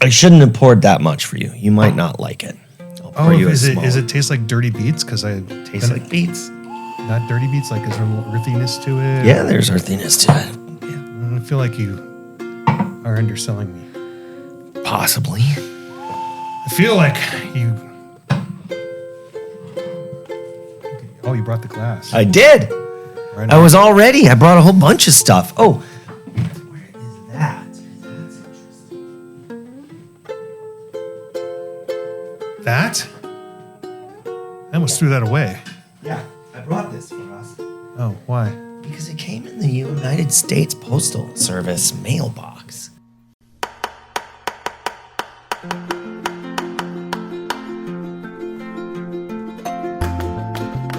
I shouldn't have poured that much for you. You might not like it. I'll pour you a is small it taste like dirty beets? Because I Tastes like beets. not dirty beets. Like, is there a little earthiness to it? Yeah, there's earthiness to it. I feel like you are underselling me. Possibly. I feel like you. Oh, you brought the glass. I did. Right I was all ready. I brought a whole bunch of stuff. Oh, where is that? That's interesting. That? I almost threw that away. Yeah, I brought this for us. Oh, why? Because it came in the United States Postal Service mailbox.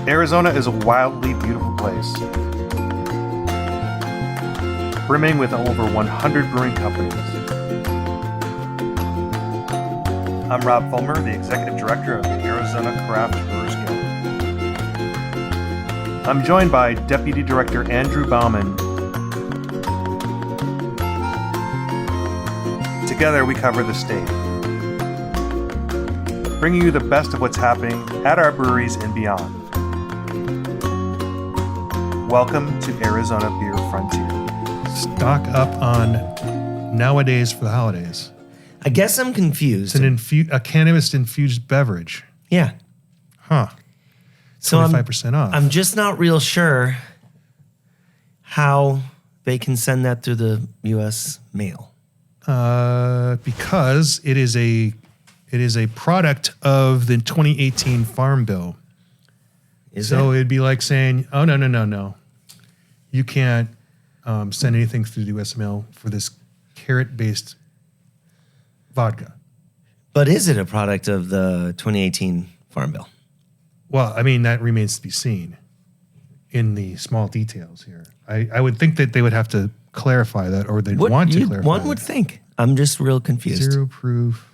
Arizona is a wildly beautiful place, brimming with over 100 brewing companies. I'm Rob Fulmer, the Executive Director of the Arizona Craft Brewers Guild. I'm joined by Deputy Director Andrew Bauman. Together we cover the state, bringing you the best of what's happening at our breweries and beyond. Welcome to Arizona Beer Frontier. Stock up on nowadays for the holidays. I guess I'm confused. It's a cannabis-infused beverage. Yeah. Huh. So 25% off. I'm just not real sure how they can send that through the U.S. mail. Because it is a product of the 2018 Farm Bill. It'd be like saying, oh, no. You can't send anything through the U.S. mail for this carrot-based vodka. But is it a product of the 2018 Farm Bill? Well, I mean, that remains to be seen in the small details here. I would think that they would have to clarify that, or they'd want to clarify One would think. I'm just real confused. Zero proof.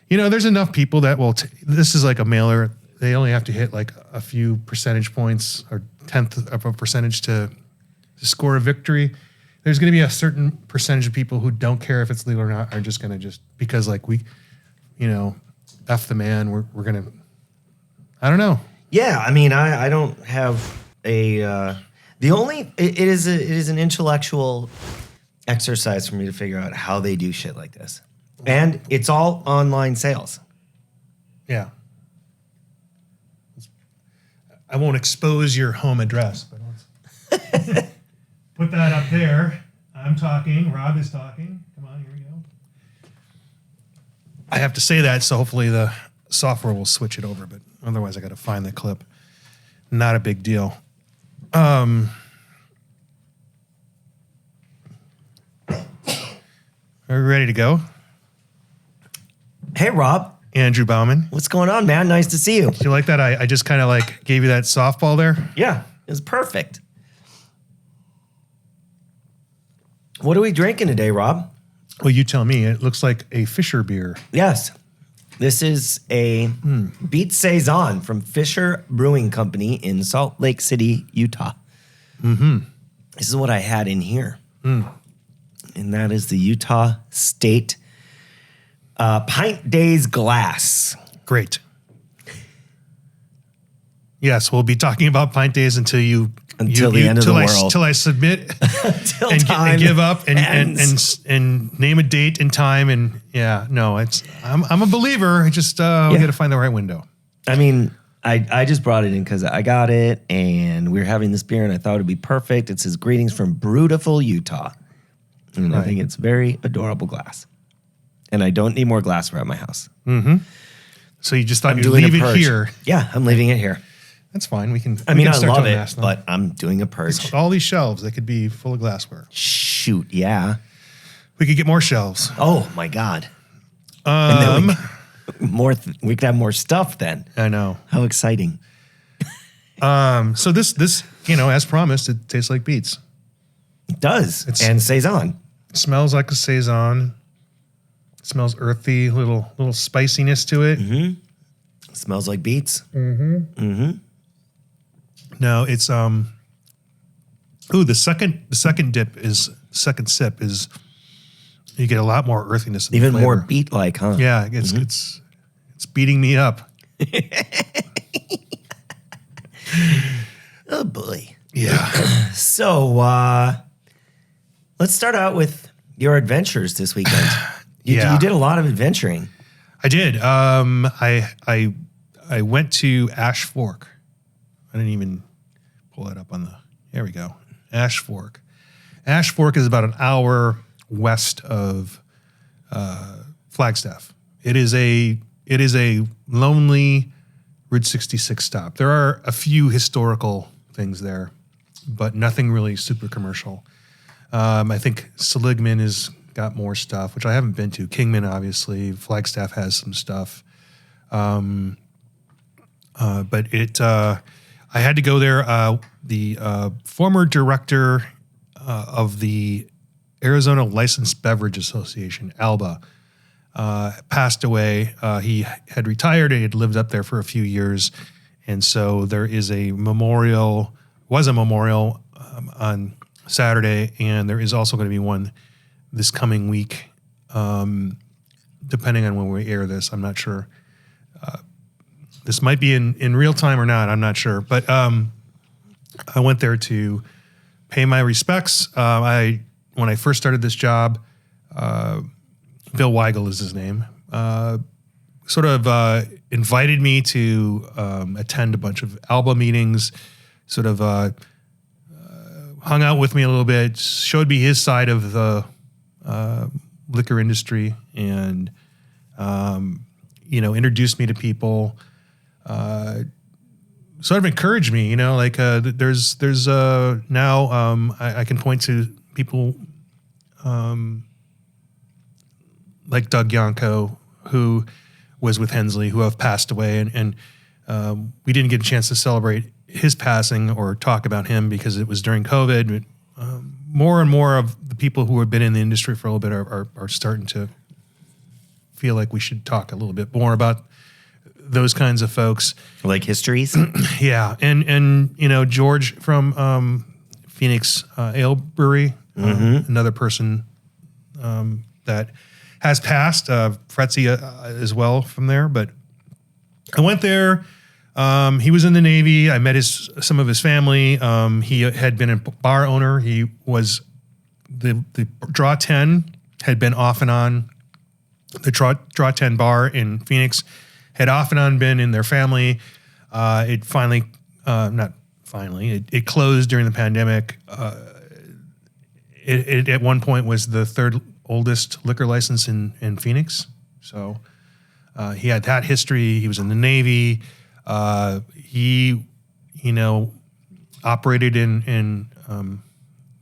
There's enough people that will, this is like a mailer. They only have to hit like a few percentage points or 1/10 of a percentage to score a victory. There's going to be a certain percentage of people who don't care if it's legal or not, are just going to because like F the man, we're going to, I don't know. Yeah, I mean, I don't have it is an intellectual exercise for me to figure out how they do shit like this. And it's all online sales. Yeah. I won't expose your home address, but let's put that up there. I'm talking. Rob is talking. Come on, here we go. I have to say that, so hopefully the software will switch it over, but otherwise I got to find the clip. Not a big deal. Are we ready to go? Hey, Rob. Andrew Bauman. What's going on, man? Nice to see you. Do you like that? I just kind of like gave you that softball there. Yeah, it was perfect. What are we drinking today, Rob? Well, you tell me. It looks like a Fisher beer. Yes. This is a Beet Saison from Fisher Brewing Company in Salt Lake City, Utah. Mm-hmm. This is what I had in here. And that is the Utah State Pint Days glass. Great. Yes, we'll be talking about Pint Days until the end of the world. Until I submit and give up and name a date and time. And yeah, no, I'm a believer. I just we got to find the right window. I mean, I just brought it in because I got it and we were having this beer and I thought it'd be perfect. It says greetings from Brutiful, Utah. And I think it's very adorable glass. And I don't need more glassware at my house. Mm-hmm. So you just thought you'd leave it here. Yeah, I'm leaving it here. That's fine. We can. I love it, but I'm doing a purge. All these shelves, they could be full of glassware. Shoot, yeah. We could get more shelves. Oh my God. And then we could have more stuff then. I know. How exciting. So this, as promised, it tastes like beets. It does. And Saison. It smells like a Saison. It smells earthy, little spiciness to it. Mm-hmm. It smells like beets. Mm-hmm. Mm-hmm. No, it's the second sip is You get a lot more earthiness. In Even the more flavor. beet-like, huh? Yeah, it's beating me up. Oh boy. Yeah. So let's start out with your adventures this weekend. Yeah. You did a lot of adventuring. I did. I went to Ash Fork. I didn't even pull that up on the. There we go. Ash Fork. Ash Fork is about an hour west of Flagstaff. It is a lonely Route 66 stop. There are a few historical things there, but nothing really super commercial. I think Seligman has got more stuff, which I haven't been to. Kingman, obviously. Flagstaff has some stuff. But I had to go there. The former director of the Arizona Licensed Beverage Association, ALBA, passed away. He had retired. He had lived up there for a few years. And so there is a memorial on Saturday, and there is also going to be one this coming week, depending on when we air this. I'm not sure. This might be in real time or not. I'm not sure. But I went there to pay my respects. When I first started this job, Bill Weigel is his name, sort of invited me to attend a bunch of ALBA meetings, sort of hung out with me a little bit, showed me his side of the liquor industry, and introduced me to people. Sort of encouraged me, like there's now I can point to people like Doug Yanko, who was with Hensley, who have passed away, and we didn't get a chance to celebrate his passing or talk about him because it was during COVID. More and more of the people who have been in the industry for a little bit are starting to feel like we should talk a little bit more about those kinds of folks. Like histories? Yeah. And George from Phoenix Ale Brewery, another person that has passed, Fretzy as well from there. But I went there. He was in the Navy. I met some of his family. He had been a bar owner. He was the Draw 10 had been off and on. The Draw 10 bar in Phoenix had off and on been in their family. It finally, it closed during the pandemic. It at one point was the third oldest liquor license in Phoenix. So he had that history. He was in the Navy. He operated in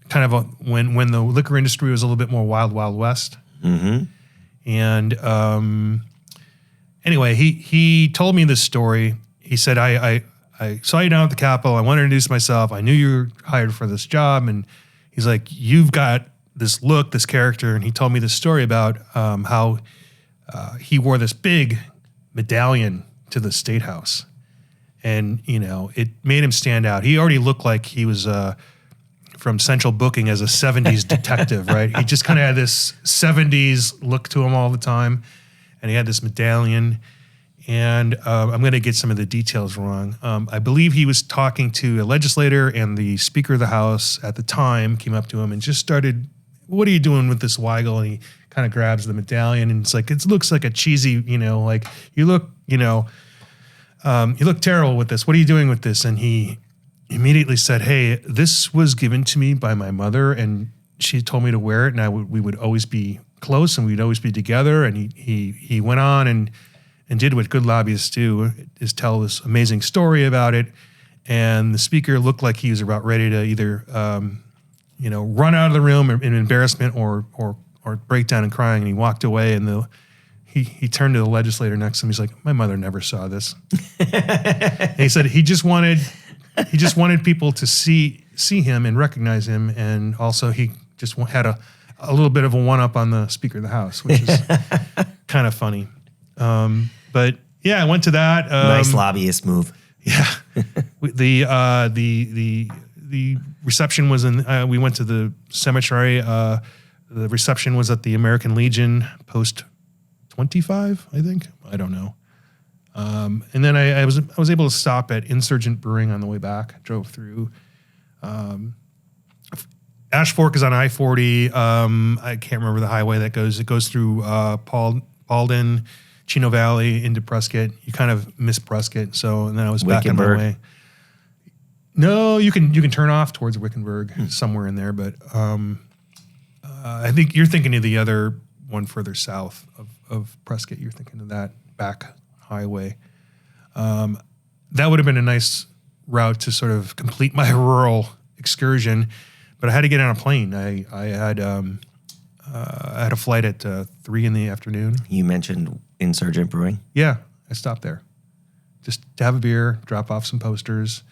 kind of when the liquor industry was a little bit more wild west. Mm-hmm. And anyway, he told me this story. He said, I saw you down at the Capitol. I want to introduce myself. I knew you were hired for this job. And he's like, you've got this look, this character. And he told me this story about how he wore this big medallion to the State House. And, it made him stand out. He already looked like he was from Central Booking as a 70s detective, right? He just kind of had this 70s look to him all the time. And he had this medallion. And I'm going to get some of the details wrong. I believe he was talking to a legislator, and the Speaker of the House at the time came up to him and just started, what are you doing with this Weigel? And he kind of grabs the medallion, and it's like, it looks like a cheesy, like you look, you look terrible with this. What are you doing with this? And he immediately said, hey, this was given to me by my mother, and she told me to wear it, and we would always be close, and we'd always be together. And he went on and did what good lobbyists do, is tell this amazing story about it. And the Speaker looked like he was about ready to either, run out of the room in embarrassment or break down and crying. And he walked away, and he turned to the legislator next to him. He's like, my mother never saw this. And he said he just wanted people to see him and recognize him. And also he just had a little bit of a one-up on the Speaker of the House, which is kind of funny. But yeah, I went to that. Nice lobbyist move. Yeah. The reception was we went to the cemetery. The reception was at the American Legion, post 25, I think. I don't know. And then I was able to stop at Insurgent Brewing on the way back. I drove through. Ash Fork is on I-40. I can't remember the highway that goes. It goes through Paulden, Chino Valley into Prescott. You kind of miss Prescott. So, and then I was back on my Wickenburg. way. No, you can turn off towards Wickenburg, somewhere in there. But I think you're thinking of the other one further south of Prescott. You're thinking of that back highway. That would have been a nice route to sort of complete my rural excursion, but I had to get on a plane. I had a flight at 3 p.m. You mentioned Insurgent Brewing. Yeah, I stopped there just to have a beer, drop off some posters.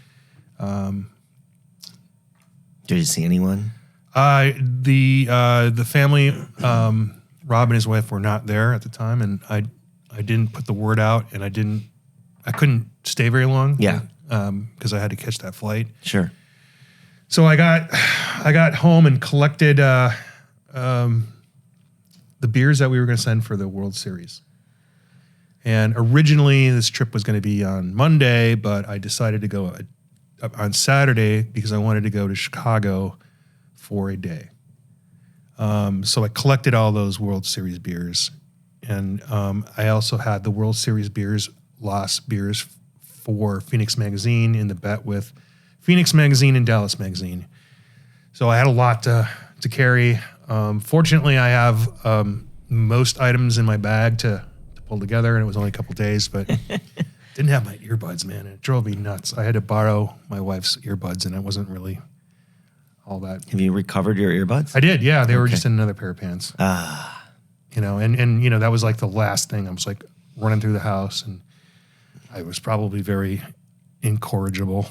Did you see anyone? The family, Rob and his wife were not there at the time, and I didn't put the word out, and I couldn't stay very long. Yeah. Because I had to catch that flight. Sure. So I got home and collected the beers that we were going to send for the World Series. And originally this trip was going to be on Monday, but I decided to go on Saturday because I wanted to go to Chicago for a day. So I collected all those World Series beers. And I also had the World Series beers, lost beers for Phoenix Magazine in the bet with Phoenix Magazine and Dallas Magazine. So I had a lot to carry. Fortunately, I have most items in my bag to pull together, and it was only a couple days, but didn't have my earbuds, man. It drove me nuts. I had to borrow my wife's earbuds, and it wasn't really all that. Have you recovered your earbuds? I did, yeah. They were just in another pair of pants. You know, and you know, that was like the last thing. I was like running through the house, and I was probably very incorrigible.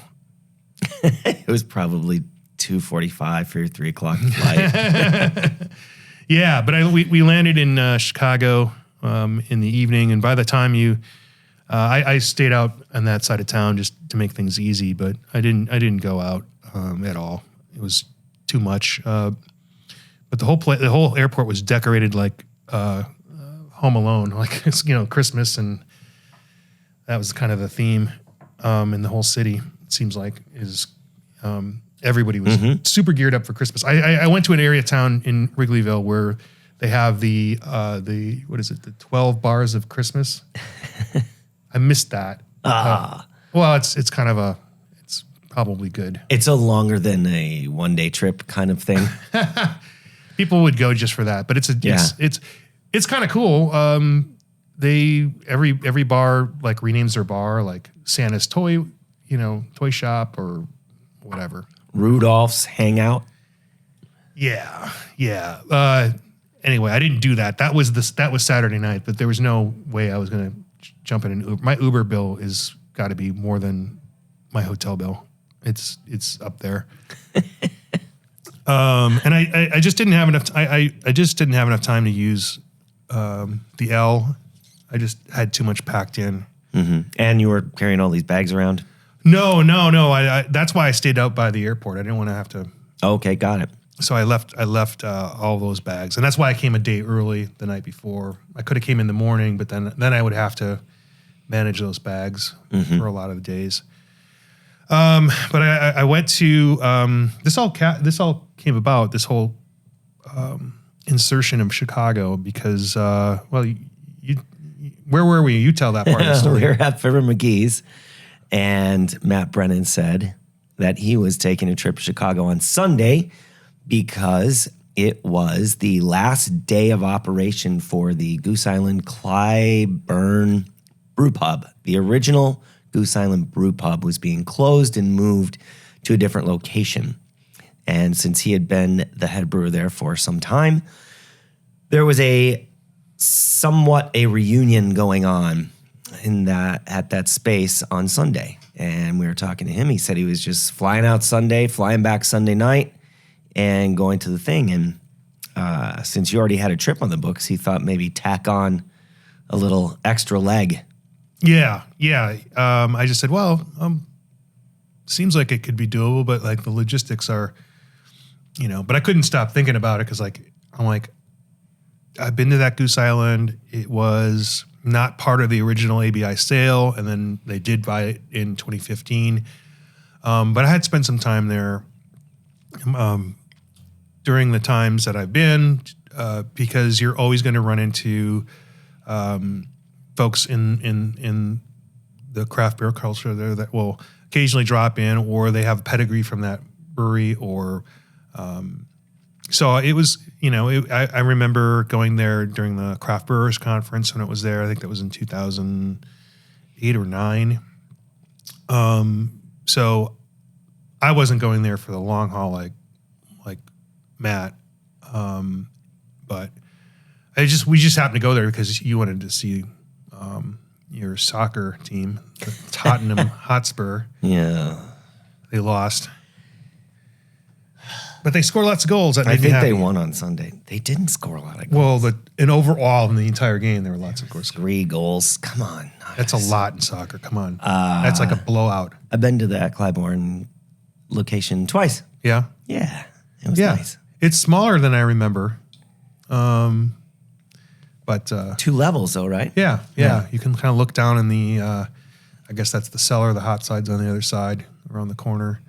It was probably 2:45 for your 3 o'clock flight. Yeah, but we landed in Chicago in the evening, and by the time I stayed out on that side of town just to make things easy, but I didn't go out at all. It was too much. But the whole airport was decorated like Home Alone, like it's, you know, Christmas, and that was kind of the theme in the whole city. It seems like is everybody was super geared up for Christmas. I went to an area town in Wrigleyville where they have the what is it, the 12 bars of Christmas. I missed that. Well, it's kind of it's probably good. It's a longer than a one-day trip kind of thing. People would go just for that, but it's kind of cool. They every bar like renames their bar, like Santa's toy shop or whatever. Rudolph's Hangout. Yeah. Anyway, I didn't do that. That was Saturday night, but there was no way I was going to jump in an Uber. My Uber bill is got to be more than my hotel bill. It's up there. And I just didn't have enough. I just didn't have enough time to use the L. I just had too much packed in. Mm-hmm. And you were carrying all these bags around? No. That's why I stayed out by the airport. I didn't want to have to. Okay, got it. So I left all those bags, and that's why I came a day early the night before. I could have came in the morning, but then I would have to manage those bags for a lot of the days. But I went to this all came about, this whole insertion of Chicago because you where were we? You tell that part of the story. We were at Fibber McGee's, and Matt Brennan said that he was taking a trip to Chicago on Sunday because it was the last day of operation for the Goose Island Clyburn Brew Pub. The original Goose Island Brew Pub was being closed and moved to a different location. And since he had been the head brewer there for some time, there was somewhat a reunion going on at that space on Sunday. And we were talking to him. He said he was just flying out Sunday, flying back Sunday night, and going to the thing. And since you already had a trip on the books, he thought maybe tack on a little extra leg. Yeah. I just said, well, seems like it could be doable, but like the logistics are, but I couldn't stop thinking about it because like I'm like, I've been to that Goose Island. It was not part of the original ABI sale, and then they did buy it in 2015. But I had spent some time there during the times that I've been, because you're always going to run into folks in the craft beer culture there that will occasionally drop in, or they have pedigree from that brewery, or so it was, I remember going there during the Craft Brewers Conference when it was there. I think that was in 2008 or 9. So I wasn't going there for the long haul like Matt. But we just happened to go there because you wanted to see your soccer team, the Tottenham Hotspur. Yeah. They lost. But they scored lots of goals. That I made me think happy. they won on Sunday. They didn't score a lot of goals. Well, overall in the entire game, there were lots of goals. 3 goals. Come on. That's a lot in soccer. Come on. That's like a blowout. I've been to that Clybourne location twice. Yeah? Yeah. It was nice. It's smaller than I remember. But 2 levels though, right? yeah. You can kind of look down in the, I guess that's the cellar. The hot side's on the other side, around the corner.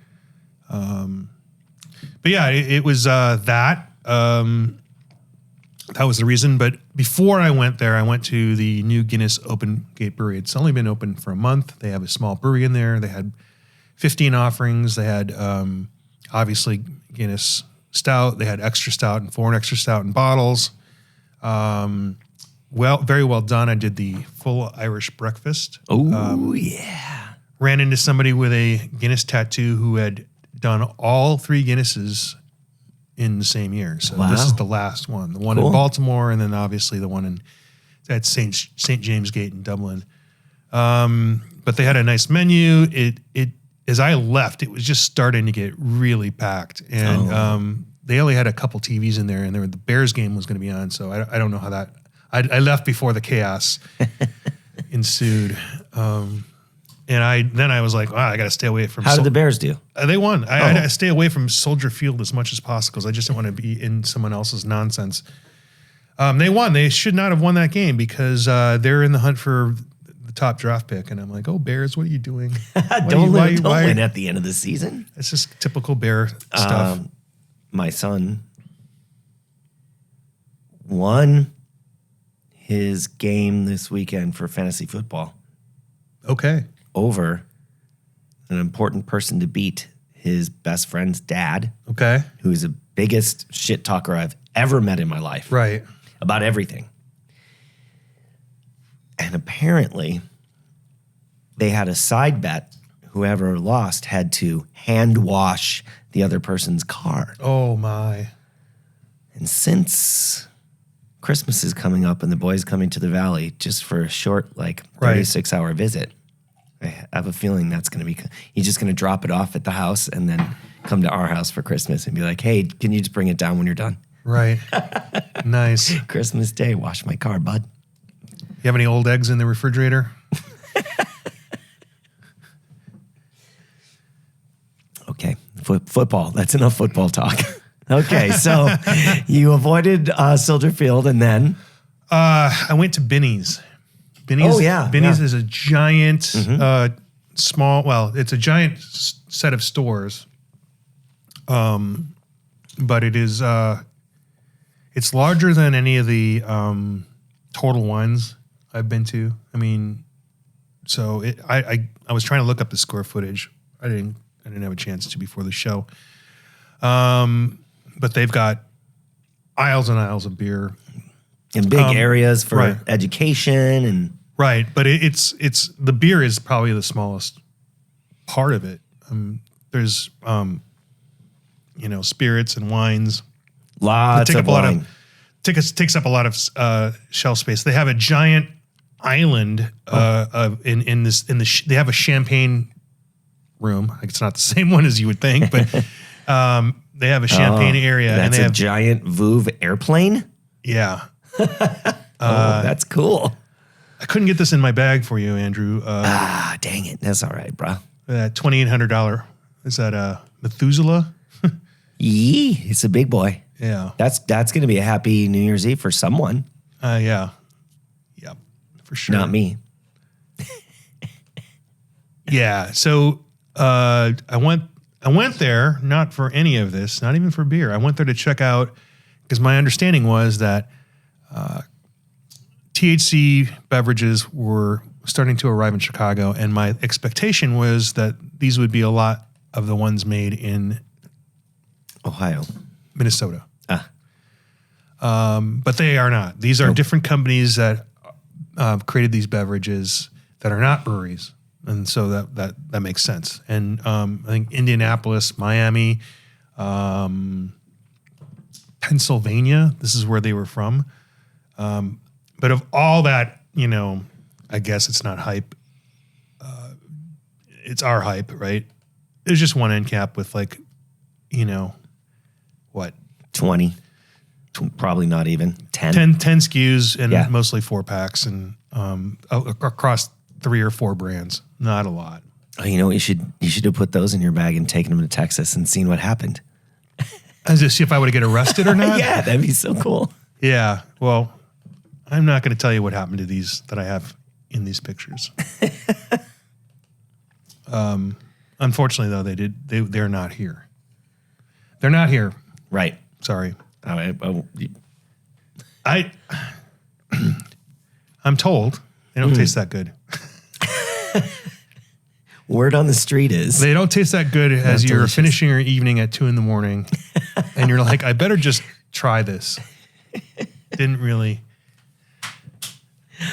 But yeah, it was that. That was the reason. But before I went there, I went to the new Guinness Open Gate Brewery. It's only been open for a month. They have a small brewery in there. They had 15 offerings. They had obviously Guinness Stout. They had Extra Stout and Foreign Extra Stout in bottles. Very well done. I did the full Irish breakfast. Oh, yeah. Ran into somebody with a Guinness tattoo who had done all 3 Guinnesses in the same year. So Wow. this is the last one. The one Cool. in Baltimore, and then obviously the one at St. James Gate in Dublin. But they had a nice menu. It as I left, it was just starting to get really packed. And they only had a couple TVs in there, and the Bears game was going to be on. So I don't know how that... I left before the chaos ensued. And I was like, wow, I got to stay away from... How did the Bears do? They won. I had to stay away from Soldier Field as much as possible because I just didn't want to be in someone else's nonsense. They won. They should not have won that game because they're in the hunt for the top draft pick. And I'm like, oh, Bears, what are you doing? Don't win at the end of the season. It's just typical Bear stuff. My son won his game this weekend for fantasy football Okay. over an important person to beat, his best friend's dad, Okay. who is the biggest shit talker I've ever met in my life. Right. About everything. And apparently, they had a side bet. Whoever lost had to hand wash the other person's car. Oh, my. And since Christmas is coming up and the boys coming to the valley just for a short, 36-hour visit, I have a feeling that's going to be... He's just going to drop it off at the house and then come to our house for Christmas and be like, hey, can you just bring it down when you're done? Right. Nice. Christmas Day, wash my car, bud. You have any old eggs in the refrigerator? Okay, football. That's enough football talk. Okay, so you avoided Soldier Field and then? I went to Binny's. Binny's, Oh, yeah, Binny's yeah. is a giant, it's a giant set of stores. But it is, it's larger than any of the Total Wines I've been to. I mean, so I was trying to look up the square footage. I didn't have a chance to before the show. But they've got aisles and aisles of beer. In big areas for right. education and... Right, but it's the beer is probably the smallest part of it. There's spirits and wines. Lots of wine. Takes up a lot of shelf space. They have a giant island they have a champagne room. Like it's not the same one as you would think, but they have a champagne area. That's and they have a giant Vouv airplane? yeah. That's cool. I couldn't get this in my bag for you, Andrew. Dang it. That's all right, bro. That $2,800. Is that Methuselah? Yee, it's a big boy. Yeah. That's going to be a happy New Year's Eve for someone, Yeah. Yep. For sure. not me. Yeah. So I went there not for any of this, not even for beer. I went there to check out because my understanding was that THC beverages were starting to arrive in Chicago, and my expectation was that these would be a lot of the ones made in Ohio. Minnesota. Ah, But they are not. These are different companies that created these beverages that are not breweries. And so that makes sense. And I think Indianapolis, Miami, Pennsylvania, this is where they were from. But of all that, I guess it's not hype. It's our hype, right? There's just one end cap with what? 20. Probably not even. 10. 10 SKUs and Yeah. mostly 4-packs and across 3 or 4 brands. Not a lot. Oh, you should have put those in your bag and taken them to Texas and seen what happened. As to see if I would get arrested or not? Yeah, that'd be so cool. Yeah. Well, I'm not going to tell you what happened to these that I have in these pictures. Unfortunately, though, they're not here. They're not here. Right. Sorry. Oh, I'm told they don't taste that good. word on the street is They don't taste that good as you're delicious. finishing your evening at 2 a.m. and you're like, I better just try this. Didn't really.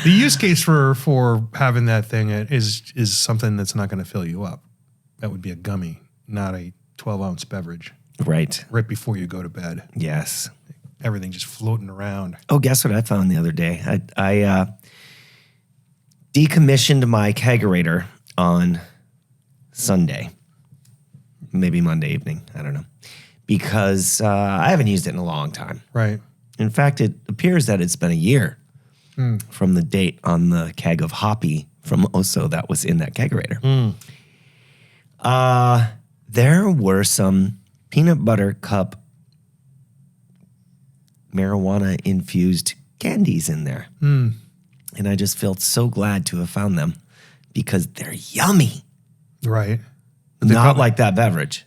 The use case for having that thing is something that's not going to fill you up. That would be a gummy, not a 12-ounce beverage right. right before you go to bed. Yes. Everything just floating around. Oh, guess what I found the other day? I decommissioned my kegerator on Sunday, maybe Monday evening. I don't know, because I haven't used it in a long time. Right. In fact, it appears that it's been a year from the date on the keg of hoppy from Oso that was in that kegerator. There were some peanut butter cup marijuana infused candies in there. And I just felt so glad to have found them because they're yummy. Right. Not like that beverage.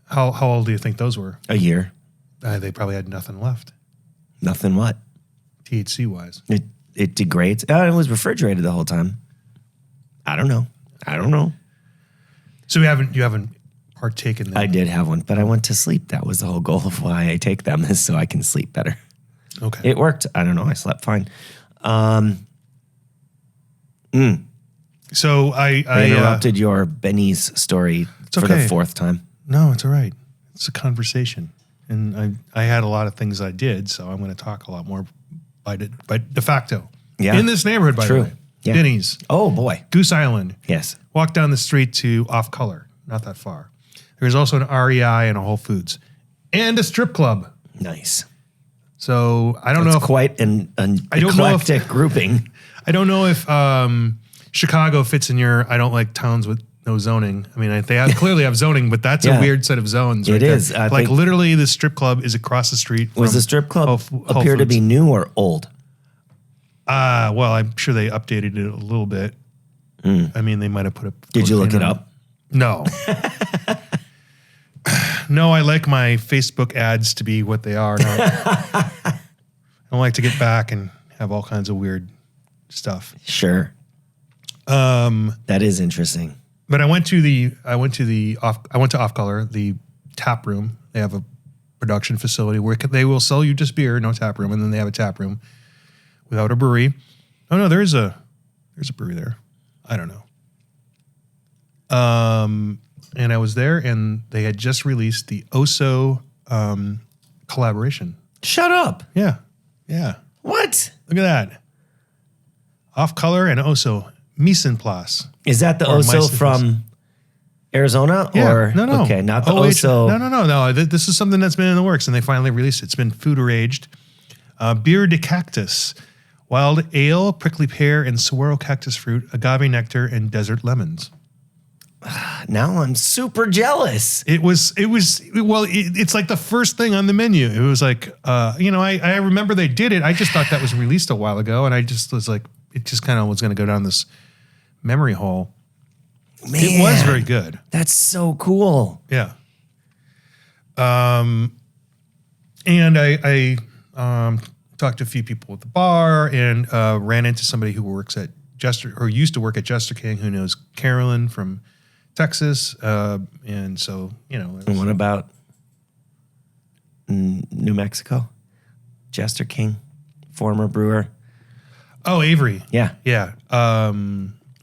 How old do you think those were? A year. They probably had nothing left, Nothing what? THC wise. It degrades. It was refrigerated the whole time. I don't know. So you haven't partaken in I did have one, but I went to sleep. That was the whole goal of why I take them, is so I can sleep better. Okay. It worked. I don't know. I slept fine. So I interrupted your Benny's story for okay. the 4th time. No, it's all right. It's a conversation. And I had a lot of things I did, so I'm going to talk a lot more by de facto. Yeah. In this neighborhood, by True. the way. Yeah. Denny's, Oh, boy. Goose Island. Yes. Walk down the street to Off Color, not that far. There's also an REI and a Whole Foods. And a strip club. Nice. So I don't know It's if quite an I don't know if- eclectic grouping. I don't know if Chicago fits in your I don't like towns with no zoning. I mean, they clearly have zoning, but that's Yeah. a weird set of zones. It right there. is. I Like think- literally the strip club is across the street. Was from the strip club Whole appear to Foods. be new or old? Well, I'm sure they updated it a little bit. I mean, they might have put a. Did you look cocaine it on up? No. No, I like my Facebook ads to be what they are. I don't like to get back and have all kinds of weird stuff. Sure. That is interesting. But I went to Off Color, the tap room. They have a production facility where they will sell you just beer, no tap room, and then they have a tap room without a brewery. Oh no, there's a brewery there. I don't know. And I was there, and they had just released the Oso collaboration. Shut up. Yeah. What? Look at that. Off Color and Oso. Mise en place. Is that the Or Oso Mice from Arizona? Yeah. Or No. Okay, not the OH Oso. No. This is something that's been in the works, and they finally released it. It's been food aged. Beer de cactus, wild ale, prickly pear, and saguaro cactus fruit, agave nectar, and desert lemons. Now I'm super jealous. It's like the first thing on the menu. It was like, I remember they did it. I just thought that was released a while ago. And I just was like, it just kind of was going to go down this memory hole. Man, it was very good. That's so cool. Yeah. And I talked to a few people at the bar and ran into somebody who works at Jester, or used to work at Jester King, who knows Carolyn from Texas. And so, And what about New Mexico? Jester King, former brewer. Oh, Avery. Yeah. Yeah.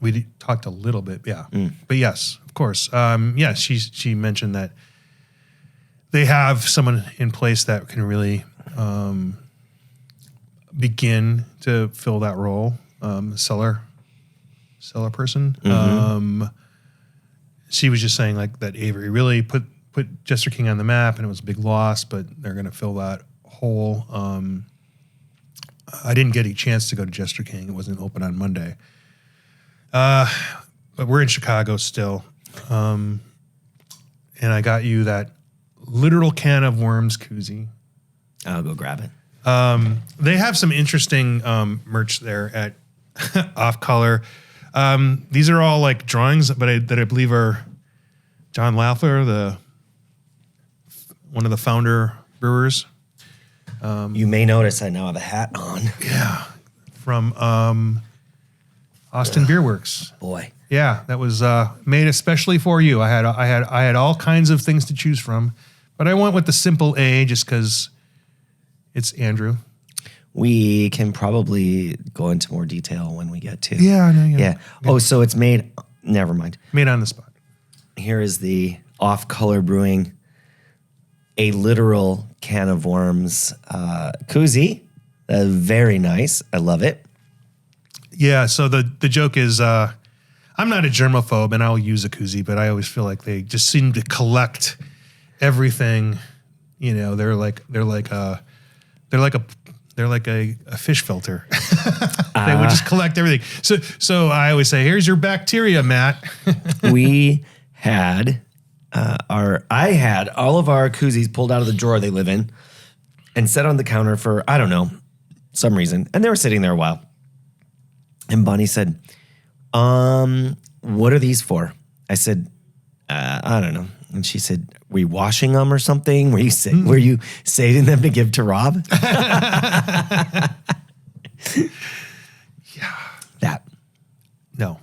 We talked a little bit. Yeah. But yes, of course. She mentioned that they have someone in place that can really begin to fill that role. Cellar person. She was just saying like that Avery really put Jester King on the map, and it was a big loss, but they're going to fill that hole. I didn't get a chance to go to Jester King. It wasn't open on Monday. But we're in Chicago still. And I got you that literal can of worms koozie. I'll go grab it. They have some interesting merch there at Off Color. These are all like drawings, but that I believe are John Lafler, one of the founder brewers. You may notice I now have a hat on. Yeah, from Austin Beer Works. Boy, yeah, that was made especially for you. I had all kinds of things to choose from, but I went with the simple A just because it's Andrew. We can probably go into more detail when we get to. Yeah, I know. Yeah. Oh, so it's made. Never mind. Made on the spot. Here is the Off Color Brewing, a literal can of worms koozie. Very nice. I love it. Yeah. So the joke is, I'm not a germaphobe, and I'll use a koozie, but I always feel like they just seem to collect everything. They're like a fish filter. They would just collect everything. So I always say, here's your bacteria, Matt. We had I had all of our koozies pulled out of the drawer they live in and set on the counter for, I don't know, some reason. And they were sitting there a while. And Bonnie said, what are these for? I said, I don't know. And she said, were you washing them or something? Were you saving them to give to Rob? Yeah. That. No.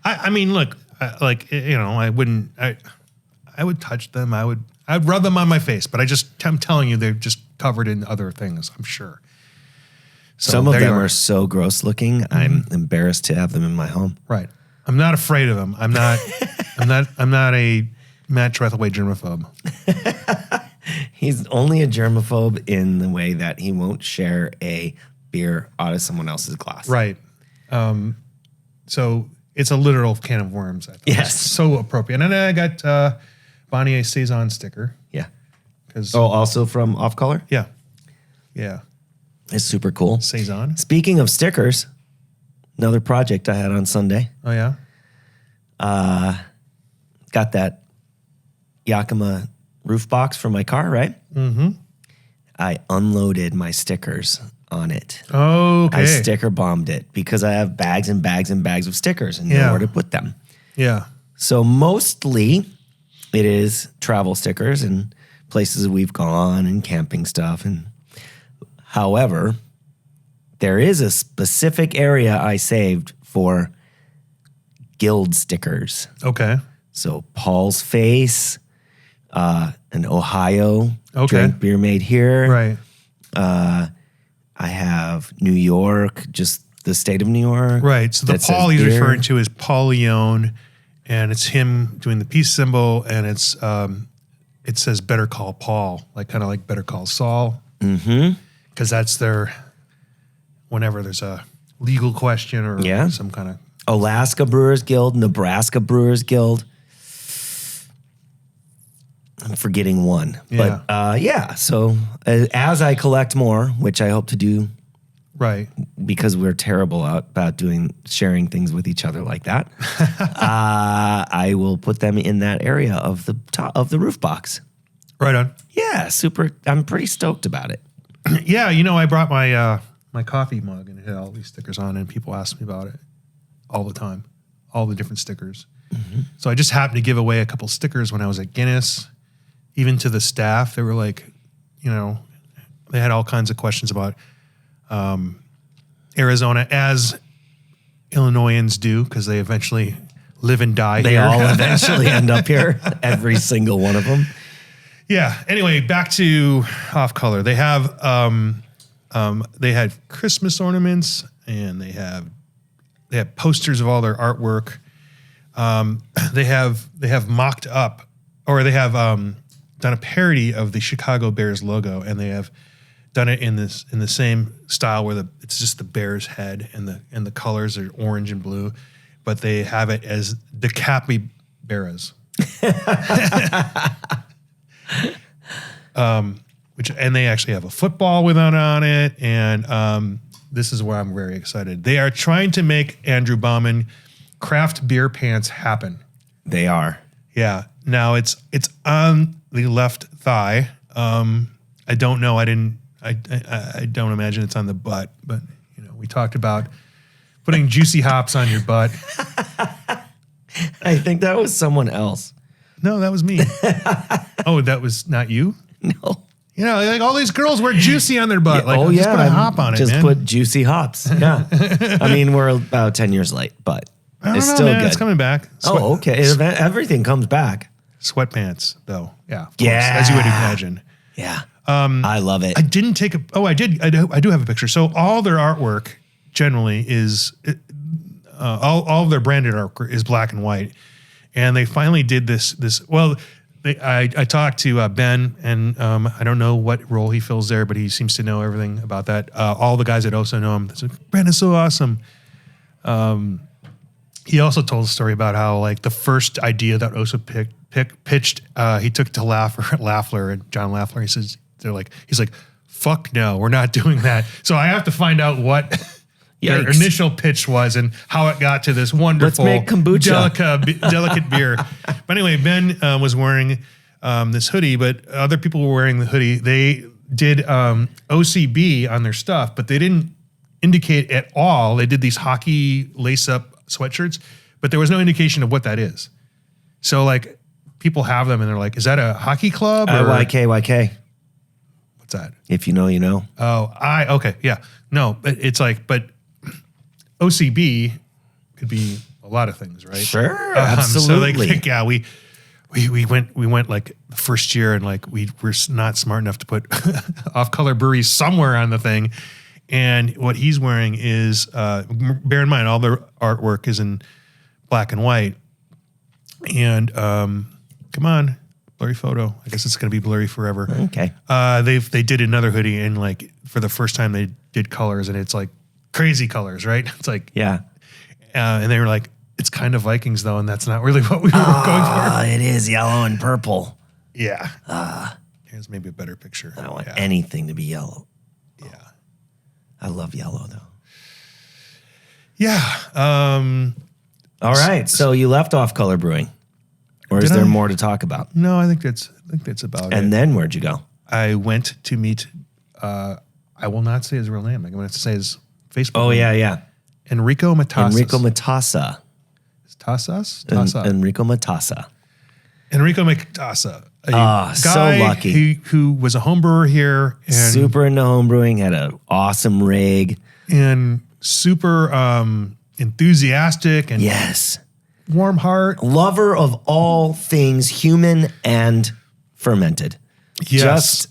I mean, look, I would touch them. I'd rub them on my face, but I'm telling you, they're just covered in other things, I'm sure. So some of them are so gross looking. I'm embarrassed to have them in my home. Right. I'm not afraid of them. I'm not a Matt Trethaway germaphobe. He's only a germaphobe in the way that he won't share a beer out of someone else's glass. Right. So it's a literal can of worms. I thought. Yes. It's so appropriate. And then I got Bonnie a Saison sticker. Yeah. Also from Off Color? Yeah. Yeah. It's super cool. Saison. Speaking of stickers, another project I had on Sunday. Oh, yeah? Got that Yakima roof box from my car, right? Mm-hmm. I unloaded my stickers on it. Okay. I sticker bombed it because I have bags and bags and bags of stickers and nowhere to put them. Yeah. So mostly it is travel stickers and places we've gone and camping stuff. And however, there is a specific area I saved for guild stickers. Okay. So Paul's Face, an Ohio drink beer made here. Right. I have New York, just the state of New York. Right. So the Paul he's referring to is Paul Leone, and it's him doing the peace symbol, and it's it says Better Call Paul, kind of like Better Call Saul. Mm-hmm. Because that's whenever there's a legal question or some kind of... Alaska Brewers Guild, Nebraska Brewers Guild. I'm forgetting one. Yeah. But so as I collect more, which I hope to do Right. because we're terrible about sharing things with each other like that. I will put them in that area of the top of the roof box. Right on. Yeah, super. I'm pretty stoked about it. Yeah, you know, I brought my my coffee mug and it had all these stickers on it, and people ask me about it all the time, all the different stickers. So I just happened to give away a couple stickers when I was at Guinness, even to the staff. They were like, you know, they had all kinds of questions about Arizona, as Illinoisans do, because they eventually live and die They here. all eventually end up here, every single one of them. Yeah. Anyway, back to Off Color. They have they had Christmas ornaments, and they have posters of all their artwork. They have mocked up, or they have done a parody of the Chicago Bears logo, and they have done it in the same style where it's just the bear's head, and the colors are orange and blue, but they have it as the capybaras. And they actually have a football with it on it, and this is where I'm very excited. They are trying to make Andrew Bauman craft beer pants happen. They are. Yeah. Now it's on the left thigh. I don't know. I don't imagine it's on the butt, but you know, we talked about putting juicy hops on your butt. I think that was someone else. No, that was me. Oh, that was not you? No. You know, like all these girls wear juicy on their butt. Just put a hop on it, just man. put juicy hops. Yeah. I mean, we're about 10 years late, but it's still man. good. It's coming back. Oh, okay. Everything comes back. Sweatpants, though. Yeah. Of course, Yeah. as you would imagine. Yeah. I love it. I didn't take a. Oh, I did. I do have a picture. So all their artwork generally is all of their branded artwork is black and white, and they finally did this. Well, I talked to Ben, and I don't know what role he fills there, but he seems to know everything about that. All the guys at Oso know him. They said, Brandon's so awesome. He also told a story about how like the first idea that Oso pitched, he took to Lafleur and John Lafleur. He says he's like, fuck no, we're not doing that. So I have to find out what their Yikes. initial pitch was and how it got to this wonderful, Let's make kombucha. delicate beer. But anyway, Ben was wearing this hoodie, but other people were wearing the hoodie. They did OCB on their stuff, but they didn't indicate at all. They did these hockey lace-up sweatshirts, but there was no indication of what that is. So like people have them and they're like, is that a hockey club? Or YK. what's that? If you know, you know. Oh, okay. Yeah. No, but it's like, but OCB could be a lot of things, right? Sure, So absolutely. like, yeah, we went like the first year and like we were not smart enough to put Off Color Brewery somewhere on the thing. And what he's wearing is, bear in mind, all their artwork is in black and white. And come on, blurry photo. I guess it's going to be blurry forever. Okay. They did another hoodie and like for the first time they did colors, and it's like crazy colors, right? It's like, Yeah. and they were like, it's kind of Vikings though, and that's not really what we were going for. It is yellow and purple. Yeah. Here's maybe a better picture. I don't want anything to be yellow. Yeah. I love yellow though. Yeah. All right. So you left Off Color Brewing, or is Did there I? more to talk about? No, I think that's about it. And then where'd you go? I went to meet, I will not say his real name. I'm going to say his Facebook Oh, name. yeah. Enrico Matasas. Enrico Matassa. Tassas? Tassa. Enrico Matassa. Enrico Matassa. A so guy lucky. who was a home brewer here and Super into homebrewing, had an awesome rig. and super enthusiastic and Yes. warm heart. Lover of all things human and fermented. Yes. Just,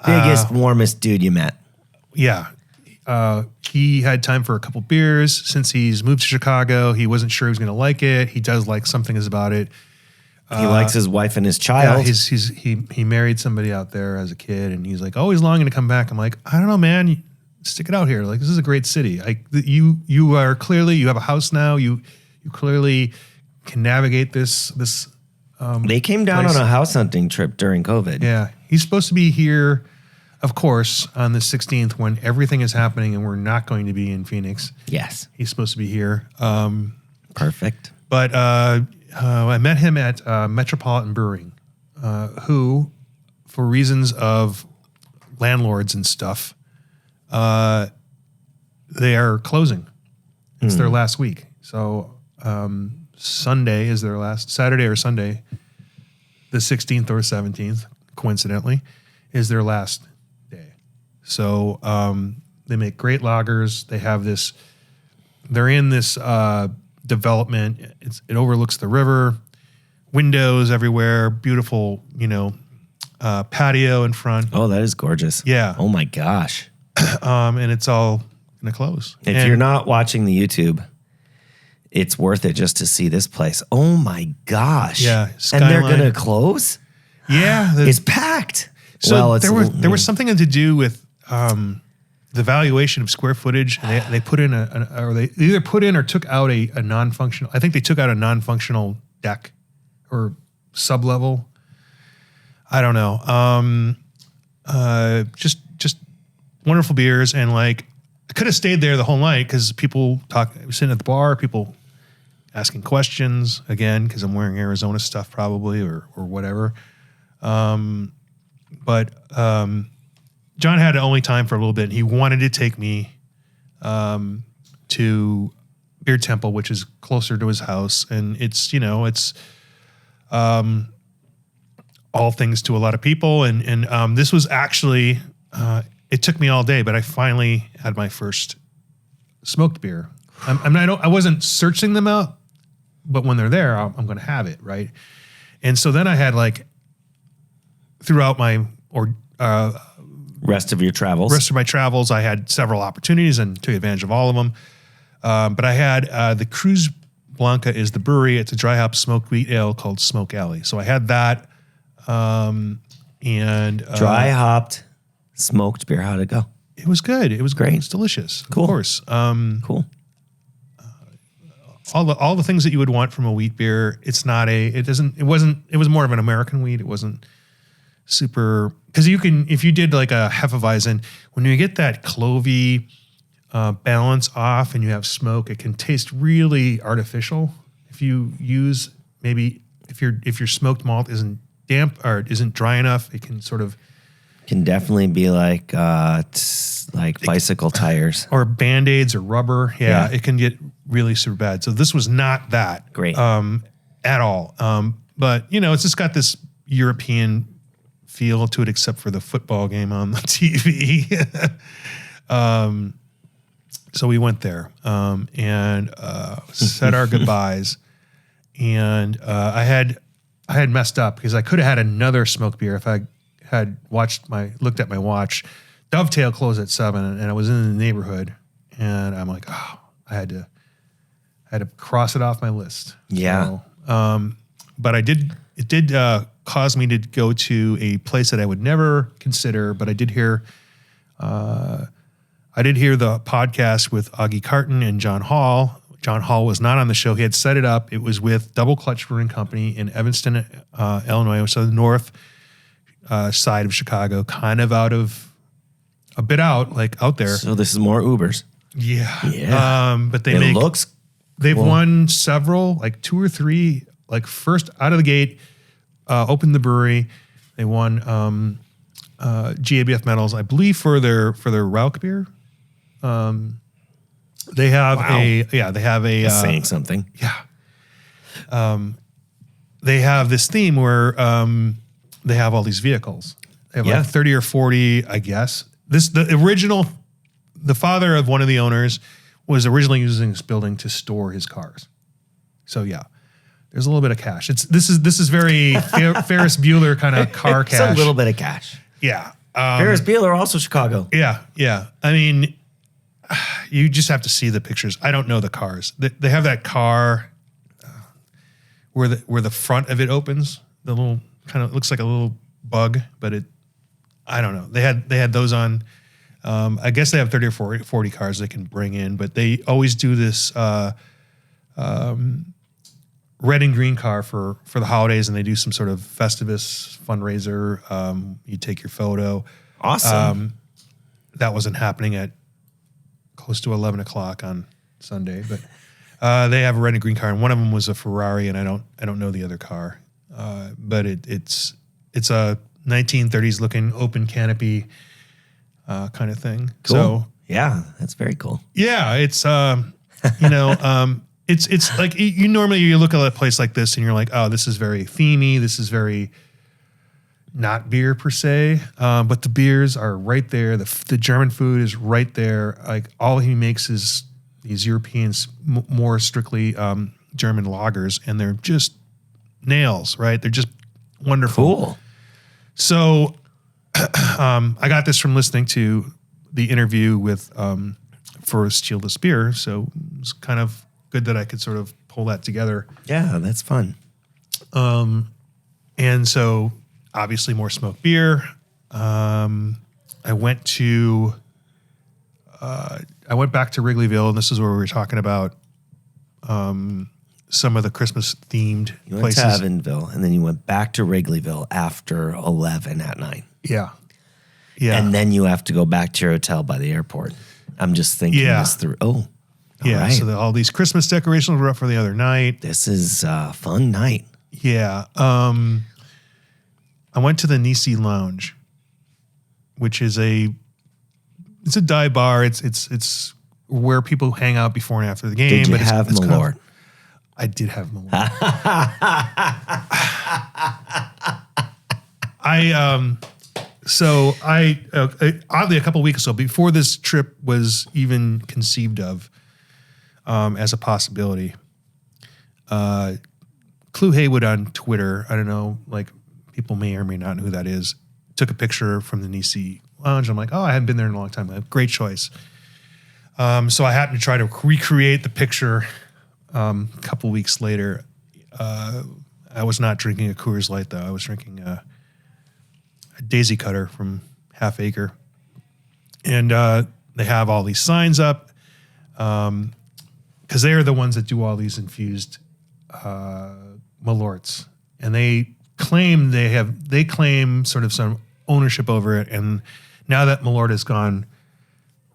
biggest, warmest dude you met. Yeah. He had time for a couple beers. Since he's moved to Chicago, he wasn't sure he was going to like it. He does like something is about it. He likes his wife and his Yeah, child. he married somebody out there as a kid, and he's like always longing to come back. I'm like, I don't know, man. Stick it out here. Like, this is a great city. You are clearly, you have a house now. You clearly can navigate this. They came down place. on a house hunting trip during COVID. Yeah, he's supposed to be here of course, on the 16th, when everything is happening and we're not going to be in Phoenix, Yes. he's supposed to be here. Perfect. But I met him at Metropolitan Brewing, who, for reasons of landlords and stuff, they are closing. It's their last week. So Sunday is their last, Saturday or Sunday, the 16th or 17th, coincidentally, is their last day. So they make great lagers. They have this, they're in this development. It overlooks the river, windows everywhere, beautiful, patio in front. Oh, that is gorgeous. Yeah. Oh my gosh. And it's all going to close. If you're not watching the YouTube, it's worth it just to see this place. Oh my gosh. Yeah, And they're skyline. going to close? Yeah. It's packed. So there was something to do with the valuation of square footage. And they put in or they either put in or took out a non-functional. I think they took out a non-functional deck or sub-level. I don't know. Just wonderful beers, and like I could have stayed there the whole night because people sitting at the bar, people asking questions again because I'm wearing Arizona stuff probably or whatever. But John had only time for a little bit. He wanted to take me to Beer Temple, which is closer to his house. And it's all things to a lot of people. And this was actually, it took me all day, but I finally had my first smoked beer. I wasn't searching them out, but when they're there, I'm going to have it. Right. And so then I had throughout my rest of your travels. rest of my travels, I had several opportunities and took advantage of all of them. But I had the Cruz Blanca is the brewery. It's a dry hop smoked wheat ale called Smoke Alley. So I had that. Dry hopped smoked beer. How'd it go? It was good. It was great. It's delicious. Cool. Of course. Cool. All the things that you would want from a wheat beer. It was more of an American wheat. It wasn't super, because if you did like a Hefeweizen, when you get that clovey balance off and you have smoke, it can taste really artificial. If you use if your smoked malt isn't damp or isn't dry enough, it can sort of Can definitely be like bicycle tires. or Band-Aids or rubber. Yeah, Yeah. it can get really super bad. So this was not that Great. at all. But it's just got this European feel to it, except for the football game on the TV. So we went there and said our goodbyes. And I had messed up because I could have had another smoked beer if I had looked at my watch. Dovetail closed at 7, and I was in the neighborhood, and I'm like, oh, I had to cross it off my list. Yeah. So, but it did cause me to go to a place that I would never consider, but I did hear the podcast with Augie Carton and John Hall. John Hall was not on the show. He had set it up. It was with Double Clutch Brewing Company in Evanston, Illinois, so the north side of Chicago, kind of out there. So this is more Ubers. Yeah. Yeah. But They've won several, like 2 or 3, like first out of the gate, opened the brewery. They won GABF medals, I believe, for their Rauch beer. They have saying something. Yeah. They have this theme where they have all these vehicles. They have like 30 or 40, I guess. The father of one of the owners was originally using this building to store his cars. So yeah, there's a little bit of cash. This is very Ferris Bueller kind of car It's cash. a little bit of cash. Yeah. Ferris Bueller, also Chicago. Yeah, yeah. I mean, you just have to see the pictures. I don't know the cars. They have that car where the front of it opens. The little kind of looks like a little bug, but I don't know. They had those on. I guess they have 30 or 40 cars they can bring in, but they always do this red and green car for the holidays, and they do some sort of Festivus fundraiser. You take your photo. Awesome. That wasn't happening at close to 11 o'clock on Sunday, but they have a red and green car, and one of them was a Ferrari, and I don't know the other car, but it's a 1930s looking open canopy kind of thing. Cool. So Yeah, that's very cool. yeah, it's it's like you normally you look at a place like this and you're like, oh, this is very themey. This is very not beer per se, but the beers are right there. The German food is right there. Like all he makes is these Europeans more strictly German lagers, and they're just nails, right? They're just wonderful. Cool. So I got this from listening to the interview with for Steal This Beer. So it was kind of good that I could sort of pull that together. Yeah, that's fun. And so obviously more smoked beer. I went back to Wrigleyville, and this is where we were talking about some of the Christmas themed You went places. to Evanville, and then you went back to Wrigleyville after 11 at night. Yeah. Yeah. And then you have to go back to your hotel by the airport. I'm just thinking this through. Oh, yeah. right. So all these Christmas decorations were up for the other night. This is a fun night. Yeah. I went to the Nisi Lounge, which is it's a dive bar. It's where people hang out before and after the game. Did you but have it's Malort? I did have Malort. Oddly, a couple of weeks ago, before this trip was even conceived of as a possibility, Clue Haywood on Twitter, I don't know, like people may or may not know who that is, took a picture from the Nisi Lounge. I'm like, oh, I haven't been there in a long time. Great choice. So I happened to try to recreate the picture a couple weeks later. I was not drinking a Coors Light, though. I was drinking a Daisy Cutter from Half Acre. And they have all these signs up because they are the ones that do all these infused Malorts. And they claim sort of some ownership over it. And now that Malort has gone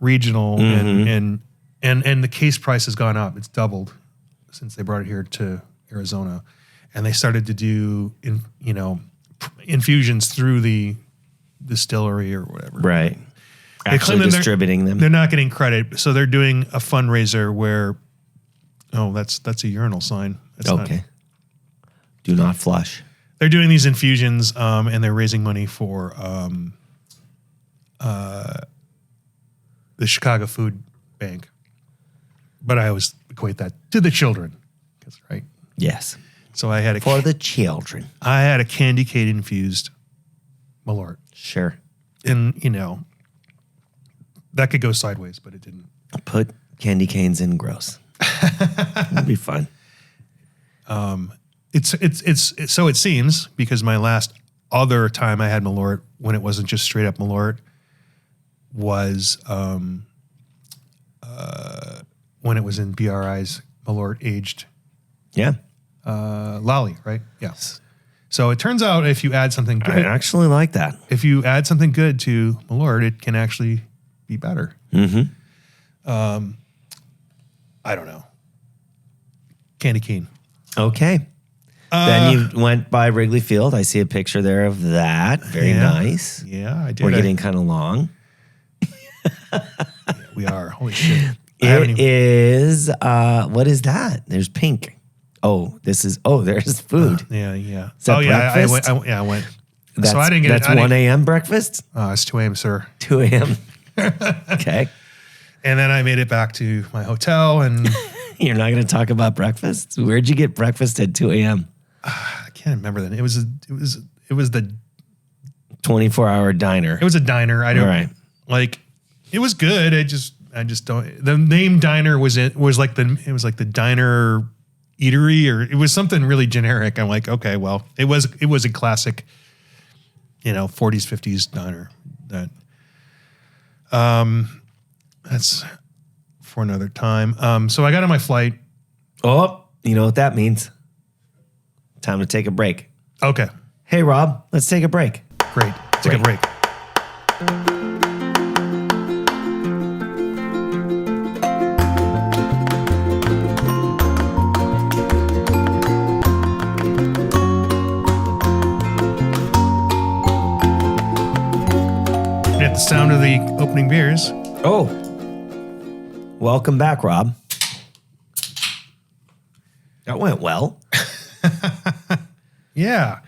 regional and the case price has gone up, it's doubled since they brought it here to Arizona. And they started to do infusions through the distillery or whatever. Right. They Actually claim that distributing them. They're not getting credit, so they're doing a fundraiser where. Oh, that's a urinal sign. That's Okay. Do not flush. They're doing these infusions, and they're raising money for the Chicago Food Bank. But I always equate that to the children, right? Yes. So I had For the children. I had a candy cane infused Malort. Sure. And, that could go sideways, but it didn't. Put candy canes in gross. It'd be fun. It's so it seems, because my last other time I had Malort when it wasn't just straight up Malort was when it was in BRI's Malort aged Yeah. Lolly, right? Yes. So it turns out if you add something I good, actually like that. if you add something good to Malort, it can actually be better. Mm-hmm. I don't know. Candy cane. Okay. Then you went by Wrigley Field. I see a picture there of that. Very Yeah. nice. Yeah, I did. We're getting kind of long. We are. Holy shit. I haven't It even- is, what is that? There's pink. There's food. Yeah, yeah. Is that I breakfast? went. I went. That's, so I didn't get that's it. 1 a.m. breakfast? It's 2 a.m., sir. 2 a.m. Okay. And then I made it back to my hotel, and You're not going to talk about breakfast? Where'd you get breakfast at 2 a.m.? I can't remember that. It was the 24-hour diner. it was a diner. I don't All right. like. It was good. I just don't. The name diner was like the diner eatery, or it was something really generic. I'm like, okay, well, it was a classic, 40s 50s diner. That's for another time. So I got on my flight. Oh, you know what that means. Time to take a break. Okay, Hey, Rob, let's take a break. great. Take a break. to the opening beers. Oh, welcome back, Rob. That went well. Yeah.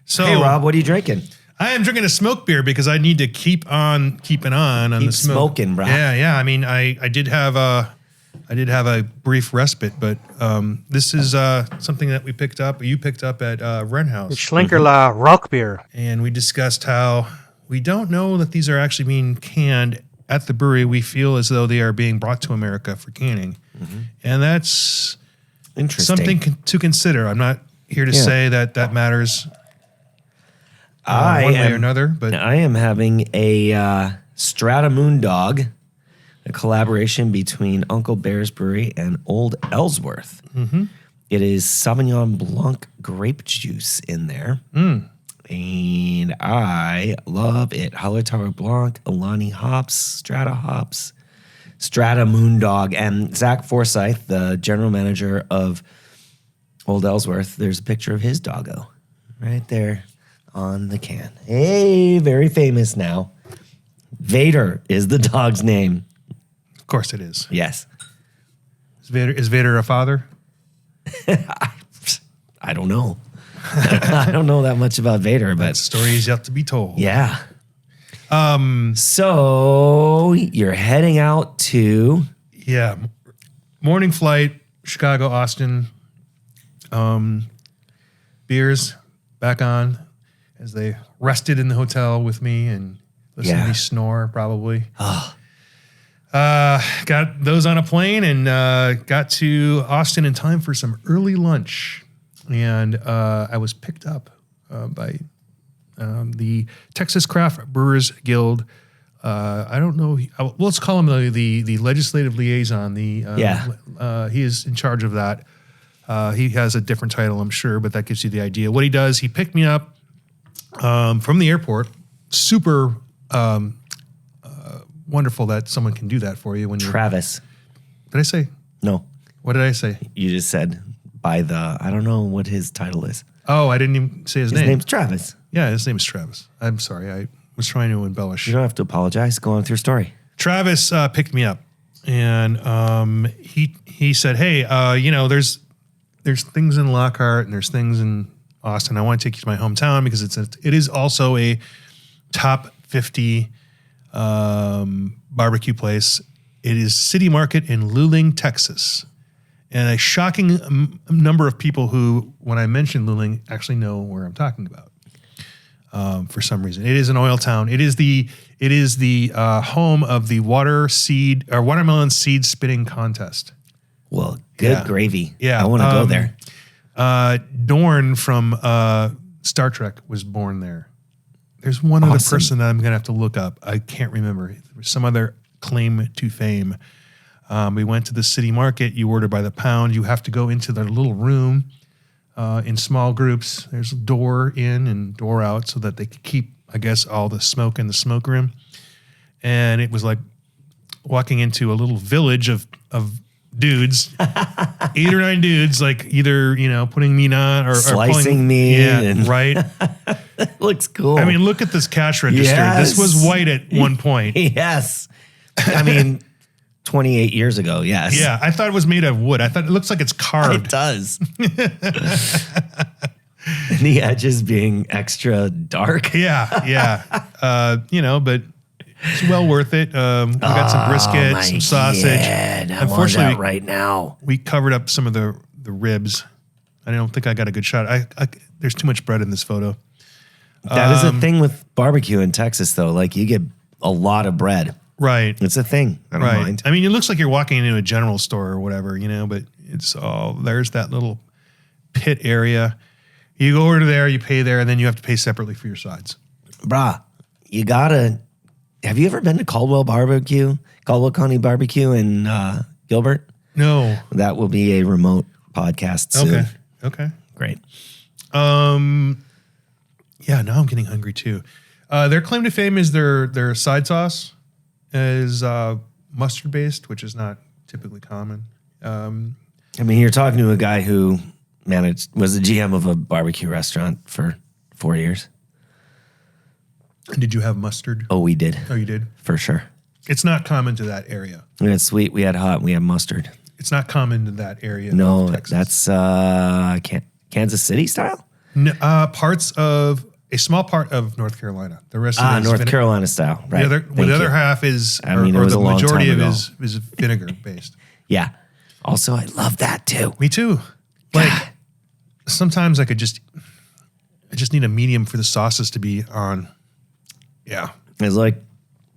So, Hey, Rob, what are you drinking? I am drinking a smoke beer because I need to keep on keeping on the smoke. Smoking, bro. Yeah. I mean, I did have a brief respite, but this is something that we picked up. You picked up at Wren House, Schlenkerla Rock Beer. and we discussed how we don't know that these are actually being canned at the brewery. We feel as though they are being brought to America for canning, and that's Interesting. something to consider. I'm not here to say that matters one way or another, but I am having a Strata Moondog, a collaboration between Uncle Bear's Brewery and Old Ellsworth. It is Sauvignon Blanc grape juice in there. And I love it. Hallertauer Blanc, Alani hops, Strata Moondog. And Zach Forsyth, the general manager of Old Ellsworth, there's a picture of his doggo right there on the can. Hey, very famous now. Vader is the dog's name. of course it is. Yes. Is Vader a father? I don't know. I don't know that much about Vader, That but story is yet to be told. yeah. So you're heading out to Yeah. Morning flight, Chicago, Austin. Beers back on as they rested in the hotel with me and listened to me snore probably. Got those on a plane and got to Austin in time for some early lunch. And I was picked up by the Texas Craft Brewers Guild. I don't know. Let's call him the legislative liaison. He is in charge of that. He has a different title, I'm sure, but that gives you the idea. What he does, he picked me up from the airport. Super wonderful that someone can do that for you when you're. Travis. Did I say? No, What did I say? you just said by the, I don't know what his title is. Oh, I didn't even say his His name. name's Travis. Yeah, his name is Travis. I'm sorry. I was trying to embellish. You don't have to apologize. Go on with your story. Travis picked me up, and he said, "Hey, there's things in Lockhart and there's things in Austin. I want to take you to my hometown because it is also a top 50 barbecue place. It is City Market in Luling, Texas." And a shocking number of people who, when I mention Luling, actually know where I'm talking about. For some reason, it is an oil town. It is the home of the watermelon seed spitting contest. Well, good gravy. Yeah, I want to go there. Dorn from Star Trek was born there. There's one other Awesome. person that I'm gonna have to look up. I can't remember. There was some other claim to fame. We went to the city market. You order by the pound. You have to go into their little room in small groups. There's a door in and door out so that they could keep, I guess, all the smoke in the smoke room. And it was like walking into a little village of dudes, 8 or 9 dudes, like either, putting meat on or Slicing pulling, meat Yeah, and- right. Looks cool. I mean, look at this cash register. Yes. This was white at one point. Yes. I mean, 28 years ago, yes. Yeah, I thought it was made of wood. I thought it looks like it's It carved. does. And the edges being extra dark. Yeah. But it's well worth it. We got some brisket, some sausage. God, I want Unfortunately, that right now. we covered up some of the ribs. I don't think I got a good shot. There's too much bread in this photo. That is a thing with barbecue in Texas, though. Like, you get a lot of bread. Right. It's a thing. I don't Right. mind. I mean, it looks like you're walking into a general store or whatever, but it's all, there's that little pit area. You go over to there, you pay there, and then you have to pay separately for your sides. Brah, you gotta. Have you ever been to Caldwell County Barbecue in Gilbert? No. That will be a remote podcast soon. Okay. Great. Yeah, now I'm getting hungry too. Their claim to fame is their side sauce is mustard based, which is not typically common. I mean, you're talking to a guy who was the GM of a barbecue restaurant for 4 years. And did you have mustard? Oh, we did. Oh, you did? For sure. It's not common to that area. We had sweet, we had hot, we had mustard. It's not common to that area. No, of Texas. that's Kansas City style? No, parts of a small part of North Carolina. The rest of it is North Carolina style. Right. The other half is, I mean, it was the a long majority time of it ago. is vinegar based. Yeah. Also, I love that too. Me too. Like sometimes I just need a medium for the sauces to be on. Yeah. It's like,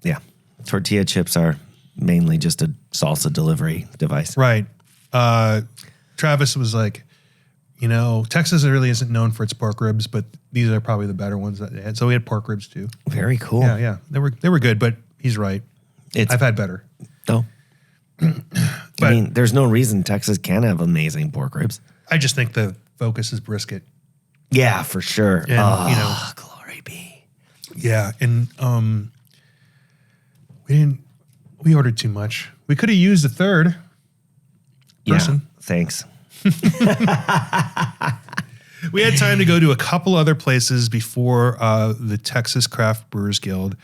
yeah, tortilla chips are mainly just a salsa delivery device. Right. Travis was like, Texas really isn't known for its pork ribs, but these are probably the better ones that they had. So we had pork ribs too. Very cool. Yeah. They were good, but he's right. I've had better. Oh. I mean, there's no reason Texas can't have amazing pork ribs. I just think the focus is brisket. Yeah, for sure. And, glory be. Yeah, and we ordered too much. We could have used a third person. Yeah, thanks. We had time to go to a couple other places before the Texas Craft Brewers Guild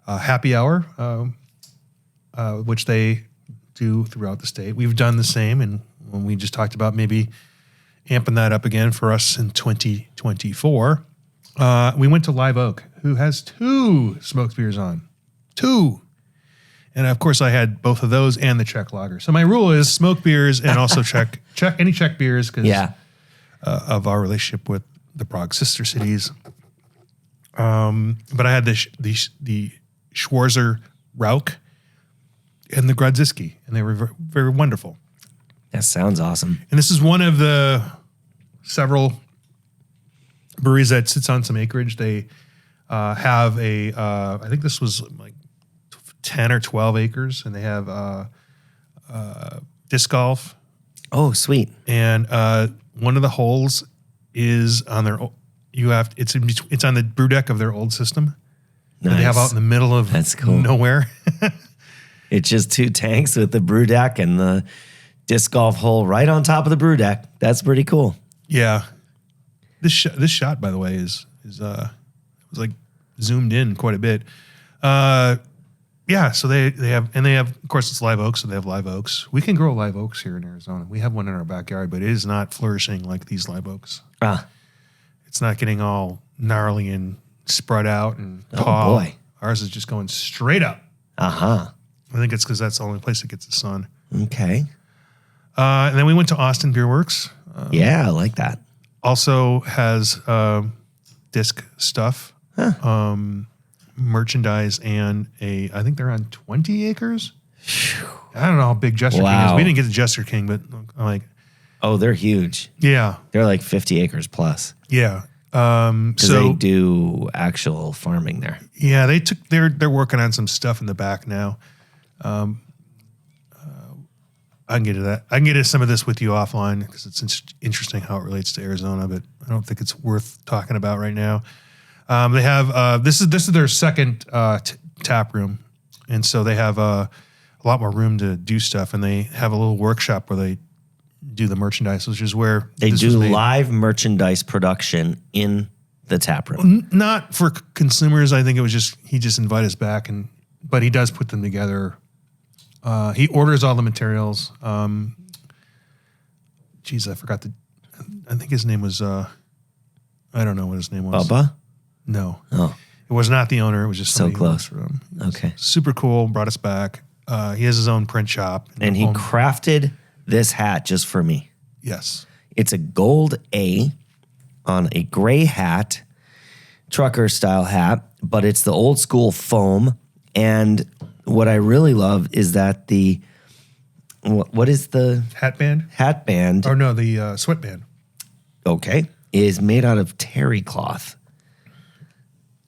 happy hour, which they do throughout the state. We've done the same, and when we just talked about maybe amping that up again for us in 2024, we went to Live Oak, who has 2 smoked beers on. 2. And of course, I had both of those and the Czech lager. So my rule is smoke beers and also check any Czech beers because of our relationship with the Prague sister cities. But I had the Schwarzer Rauch and the Grodzisky, and they were very wonderful. That sounds awesome. And this is one of the several breweries that sits on some acreage. They have I think this was like 10 or 12 acres, and they have disc golf. Oh, sweet. And one of the holes is on their, it's on the brew deck of their old system. Nice. That they have out in the middle of That's cool. nowhere. It's just 2 tanks with the brew deck and the disc golf hole right on top of the brew deck. That's pretty cool. Yeah. This shot, by the way, is was like zoomed in quite a bit. Yeah, so they have, of course, it's live oaks, so they have live oaks. We can grow live oaks here in Arizona. We have one in our backyard, but it is not flourishing like these live oaks. It's not getting all gnarly and spread out and tall. Oh, boy. Ours is just going straight up. Uh-huh. I think it's because that's the only place that gets the sun. Okay. And then we went to Austin Beer Works. Yeah, I like that. Also has disc stuff, merchandise, and I think they're on 20 acres. I don't know how big Jester King is. We didn't get to Jester King, but I'm like, oh, they're huge. Yeah. They're like 50 acres plus. Yeah. So So they do actual farming there. yeah, they're working on some stuff in the back now. I can get to that. I can get to some of this with you offline because it's interesting how it relates to Arizona, but I don't think it's worth talking about right now. They have this is their second tap room, and so they have a lot more room to do stuff, and they have a little workshop where they do the merchandise, which is where They this do was made. live merchandise production in the tap room. Not for consumers. I think it was he just invited us back, but he does put them together. He orders all the materials. Geez, I forgot I think his name was. I don't know what his name was. Bubba? No. Oh, It was not the owner. It was just So somebody who works close. for him. okay. Super cool. Brought us back. He has his own print shop. And he crafted this hat just for me. Yes. It's a gold A on a gray hat, trucker style hat, but it's the old school foam. And what I really love is that what is the Hat band? hat band? Or no, the sweatband. Okay, is made out of terry cloth.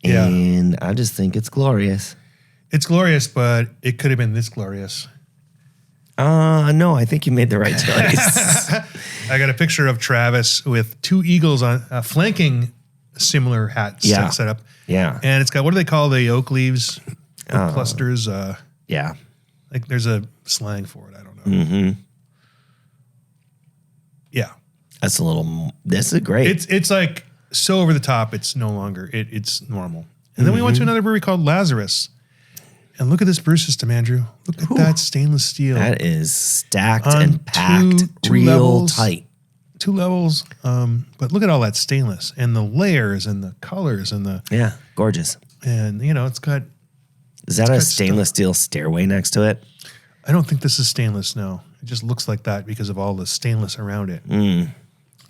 Yeah. And I just think it's glorious. It's glorious, but it could have been this glorious. No, I think you made the right choice. I got a picture of Travis with 2 eagles on flanking a similar hat setup. Yeah. And it's got, what do they call the oak leaves? Clusters. Yeah. Like there's a slang for it. I don't know. Mm-hmm. Yeah. This is great. It's like so over the top. It's no longer, it's normal. And then we went to another brewery called Lazarus. And look at this brew system, Andrew. Look at that stainless steel. That is stacked On and packed two real levels. tight. 2 levels. But look at all that stainless and the layers and the colors Yeah, gorgeous. and you know, it's got, Is that a got stainless steel stairway next to it? I don't think this is stainless, no. It just looks like that because of all the stainless around it.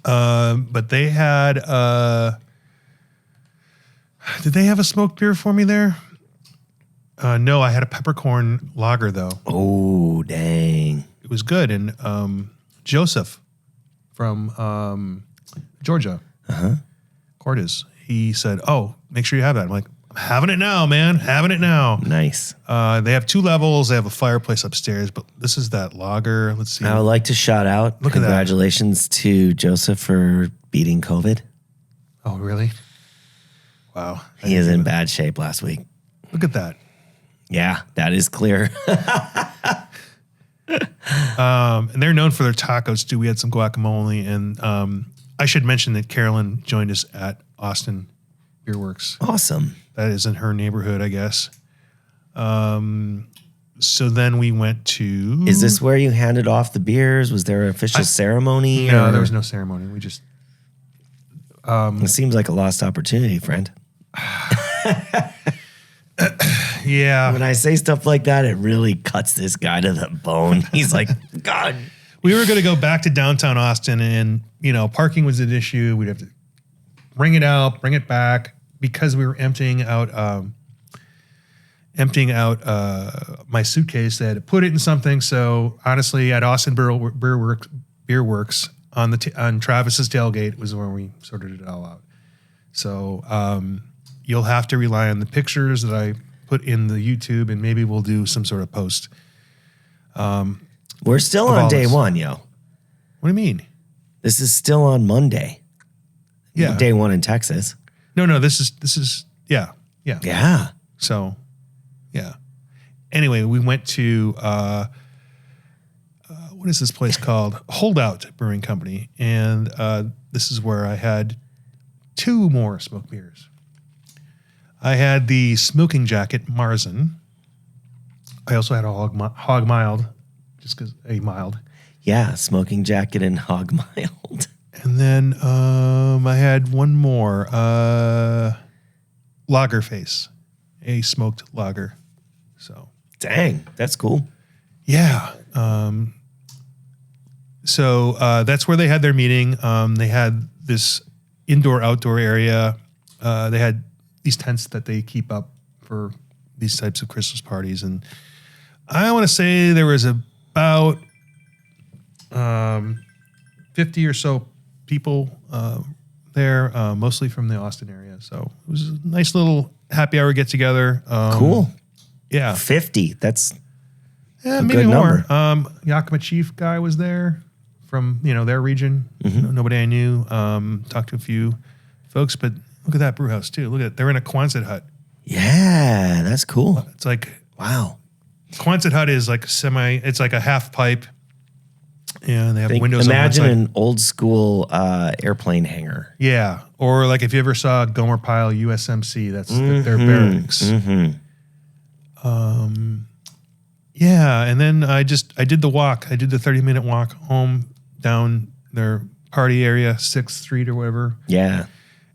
But they had, did they have a smoked beer for me there? No, I had a peppercorn lager though. Oh, dang. It was good. And Joseph from Georgia, Cordes, he said, "Oh, make sure you have that." I'm like, "I'm having it now, man. Having it now." Nice. They have 2 levels. They have a fireplace upstairs, but this is that lager. Let's see. I would like to shout out Look at that. congratulations to Joseph for beating COVID. Oh, really? Wow. He is in bad shape last week. Look at that. Yeah, that is clear. And they're known for their tacos too. We had some guacamole, and I should mention that Carolyn joined us at Austin Beer Works. Awesome. That is in her neighborhood, I guess. So then we went to. Is this where you handed off the beers? Was there an official ceremony? No, or- there was no ceremony. We just. It seems like a lost opportunity, friend. Yeah. When I say stuff like that, it really cuts this guy to the bone. He's like, God. We were going to go back to downtown Austin, and you know, parking was an issue. We'd have to bring it out, bring it back, because we were emptying out my suitcase. I had to put it in something. So honestly, at Austin Beer Works on Travis's tailgate was where we sorted it all out. So you'll have to rely on the pictures that I put in the YouTube, and maybe we'll do some sort of post. We're still Of on all day this. one, yo. What do you mean? This is still on Monday. Yeah. Day one in Texas. No, this is yeah. Yeah. So, yeah. Anyway, we went to what is this place called? Holdout Brewing Company, and this is where I had 2 more smoked beers. I had the Smoking Jacket Marzen. I also had a Hog Mild, just because a mild. Yeah. Smoking Jacket and Hog Mild. And then I had one more, Lager Face, a smoked lager. So, Dang. That's cool. yeah. So that's where they had their meeting. They had this indoor-outdoor area. They had these tents that they keep up for these types of Christmas parties. And I want to say there was about 50 or so people there, mostly from the Austin area. So it was a nice little happy hour get-together. Cool. Yeah. 50. That's Yeah, A maybe good more. number. Yakima Chief guy was there from, their region. Nobody I knew. Talked to a few folks, but look at that brew house too. Look at it. They're in a Quonset hut. yeah, that's cool. It's like Wow. Quonset hut is like it's like a half pipe, and they have windows Imagine on one side. an old school airplane hangar. Yeah, or like if you ever saw Gomer Pyle USMC, that's their barracks. Yeah, and then I did the walk. I did the 30-minute walk home down their party area, 6th Street or whatever. Yeah.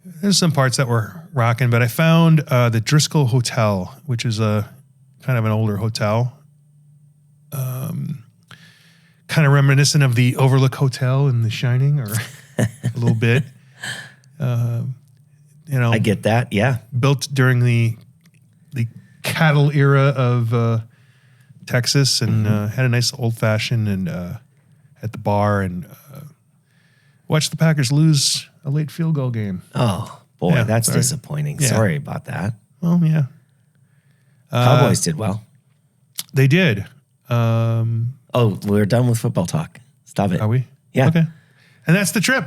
There's some parts that were rocking, but I found the Driscoll Hotel, which is a kind of an older hotel, kind of reminiscent of the Overlook Hotel in The Shining, or a little bit. I get that. Yeah. Built during the cattle era of Texas, and had a nice old fashioned, and at the bar, and watched the Packers lose a late field goal game. Oh, boy, Yeah, that's sorry. disappointing. Yeah. Sorry about that. Well, yeah, Cowboys did well. they did. Oh, we're done with football talk. Stop it. Are we? Yeah. Okay. And that's the trip.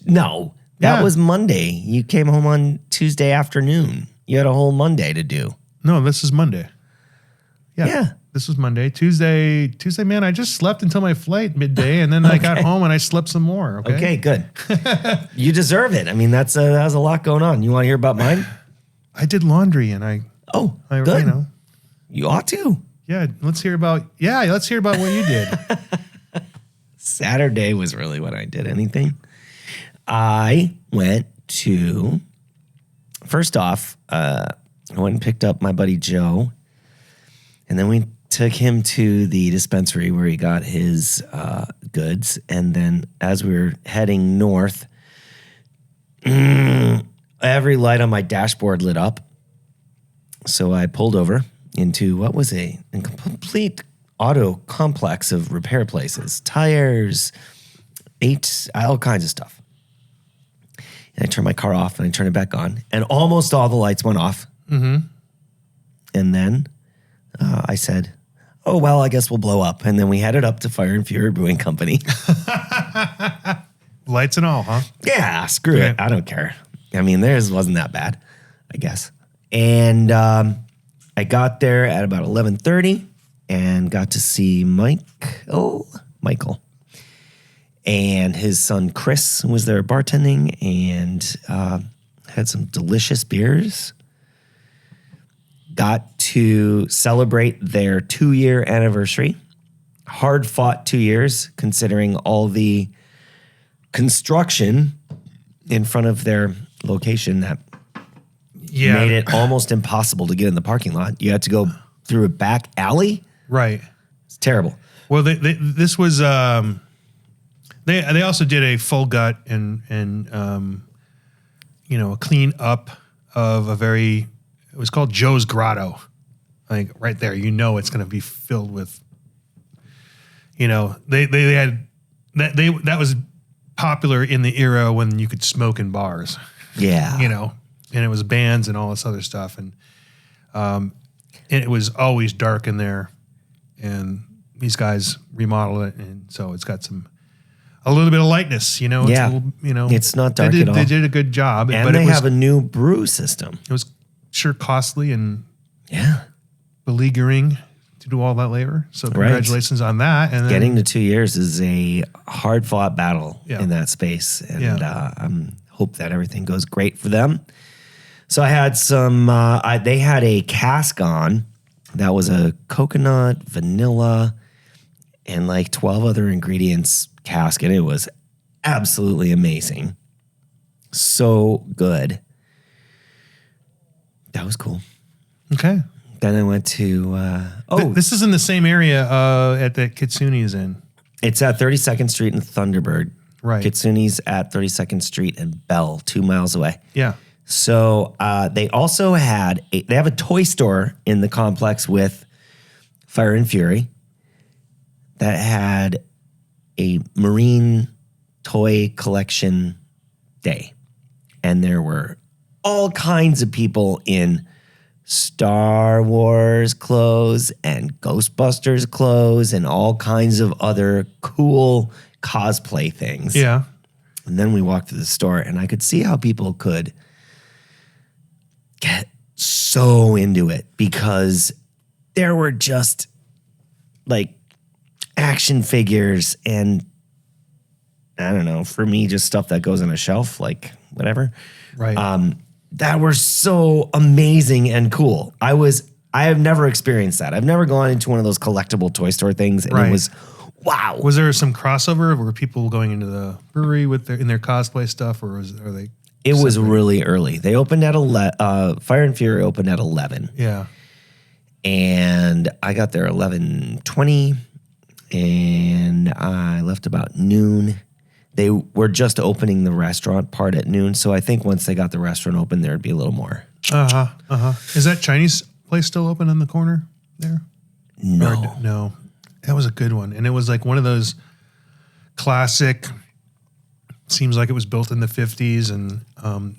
No, that Yeah. was Monday. You came home on Tuesday afternoon. You had a whole Monday to do. No, this is Monday. Yeah. This was Monday. Tuesday, man, I just slept until my flight midday, and then I got home and I slept some more. Okay. Okay, good. You deserve it. I mean, that was a lot going on. You want to hear about mine? I did laundry and I good. you know, You ought to. yeah, let's hear about what you did. Saturday was really when I did anything. I went to, first off, I went and picked up my buddy Joe, and then we took him to the dispensary where he got his goods. And then as we were heading north, every light on my dashboard lit up. So I pulled over into what was a complete auto complex of repair places, tires, all kinds of stuff. And I turned my car off and I turned it back on, and almost all the lights went off. Mm-hmm. And then I said, "Oh, well, I guess we'll blow up." And then we headed up to Fire and Fury Brewing Company. Lights and all, huh? Yeah, screw it. I don't care. I mean, theirs wasn't that bad, I guess. And I got there at about 11:30 and got to see Michael, and his son Chris was there bartending, and had some delicious beers. Got to celebrate their 2-year anniversary. Hard fought 2 years, considering all the construction in front of their location that made it almost impossible to get in the parking lot. You had to go through a back alley. Right. It's terrible. Well, this was they also did a full gut and a clean up of it was called Joe's Grotto. Like right there, it's going to be filled with, they had that was popular in the era when you could smoke in bars. Yeah. And it was bands and all this other stuff. And it was always dark in there. And these guys remodeled it. And so it's got a little bit of lightness, Yeah. It's a little, It's not dark at all. They did a good job. And they have a new brew system. It was sure costly and Yeah. beleaguering to do all that labor. So congratulations on that. And then, getting to 2 years is a hard fought battle in that space. And I hope that everything goes great for them. So I had they had a cask on that was a coconut, vanilla, and like 12 other ingredients cask. And it was absolutely amazing. So good. That was cool. Okay. Then I went to, this is in the same area at that Kitsune is in. It's at 32nd Street in Thunderbird. Right. Kitsune's at 32nd Street and Bell, 2 miles away. Yeah. So they also had they have a toy store in the complex with Fire and Fury that had a marine toy collection day. And there were all kinds of people in Star Wars clothes and Ghostbusters clothes and all kinds of other cool cosplay things. Yeah. And then we walked through the store and I could see how people could get so into it because there were just like action figures and I don't know, for me, just stuff that goes on a shelf, like whatever. Right. That were so amazing and cool. I have never experienced that. I've never gone into one of those collectible toy store things and it was wow. Was there some crossover? Were people going into the brewery in their cosplay stuff, or are they? It was really early. They opened at Fire and Fury opened at 11. Yeah. And I got there 11:20 and I left about noon. They were just opening the restaurant part at noon, so I think once they got the restaurant open, there'd be a little more. Is that Chinese place still open in the corner there? No. No. That was a good one. And it was like one of those classic, seems like it was built in the 50s, and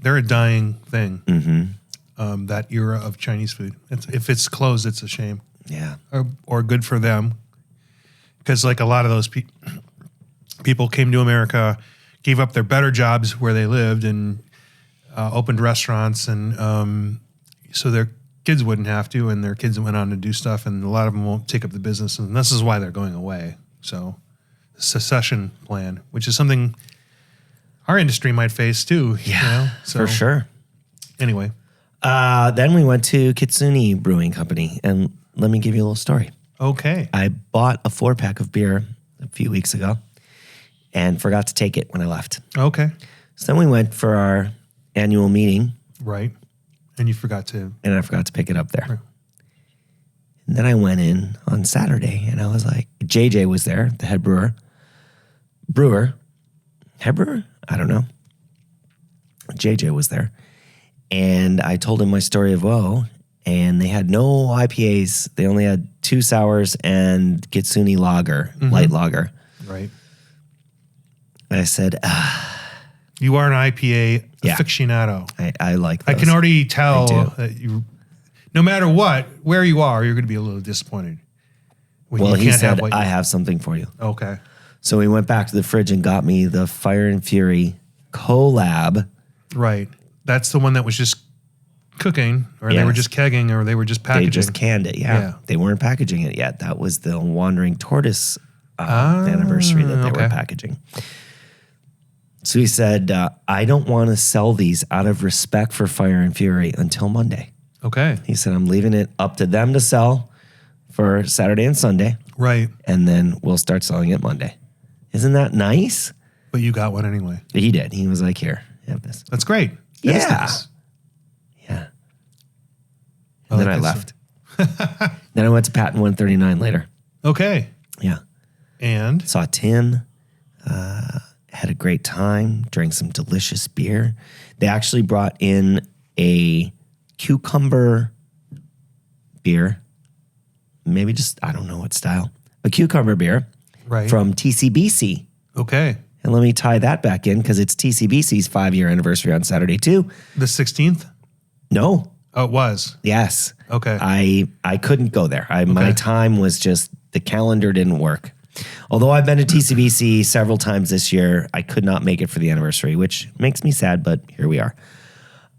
they're a dying thing, that era of Chinese food. If it's closed, it's a shame. Yeah. Or good for them. Because like a lot of those people came to America, gave up their better jobs where they lived, and opened restaurants, and so their kids wouldn't have to, and their kids went on to do stuff, and a lot of them won't take up the business, and this is why they're going away. So, the secession plan, which is something our industry might face too. Yeah, So, for sure. Anyway. Then we went to Kitsune Brewing Company, and let me give you a little story. Okay. I bought a 4-pack of beer a few weeks ago and forgot to take it when I left. Okay. So then we went for our annual meeting, Right. And you forgot to. and I forgot to pick it up there. Right. And then I went in on Saturday, and I was like, JJ was there, the head brewer. Head brewer? I don't know. JJ was there. And I told him my story of woe, and they had no IPAs. They only had 2 sours and Kitsune lager, light lager. Right. And I said, You are an IPA Yeah. aficionado. I like I those. can already tell do. that you, no matter where you are, you're going to be a little disappointed. When Well, you he can't have said, what I you- have something for you. Okay. So we went back to the fridge and got me the Fire and Fury collab. Right. That's the one that was just cooking, or they Yes. were just kegging, or they were just packaging. They just canned it. Yeah. Yeah. They weren't packaging it yet. That was the Wandering Tortoise anniversary that they okay. were packaging. So he said, I don't want to sell these out of respect for Fire and Fury until Monday. Okay. He said, I'm leaving it up to them to sell for Saturday and Sunday, Right. and then we'll start selling it Monday. Isn't that nice? But you got one anyway. He did. He was like, here, have this. That's great. That is Yeah. nice. Yeah. Oh, And then I okay, so- left. Then I went to Patton 139 later. Okay. Yeah. And Saw Tim. Had a great time. Drank some delicious beer. They actually brought in a cucumber beer. Maybe just, I don't know what style. A cucumber beer right. from TCBC. Okay. And let me tie that back in because it's TCBC's 5-year anniversary on Saturday too. The 16th? No. Oh, it was. Yes. Okay. I couldn't go there. My time was just, the calendar didn't work. Although I've been to TCBC several times this year, I could not make it for the anniversary, which makes me sad, but here we are.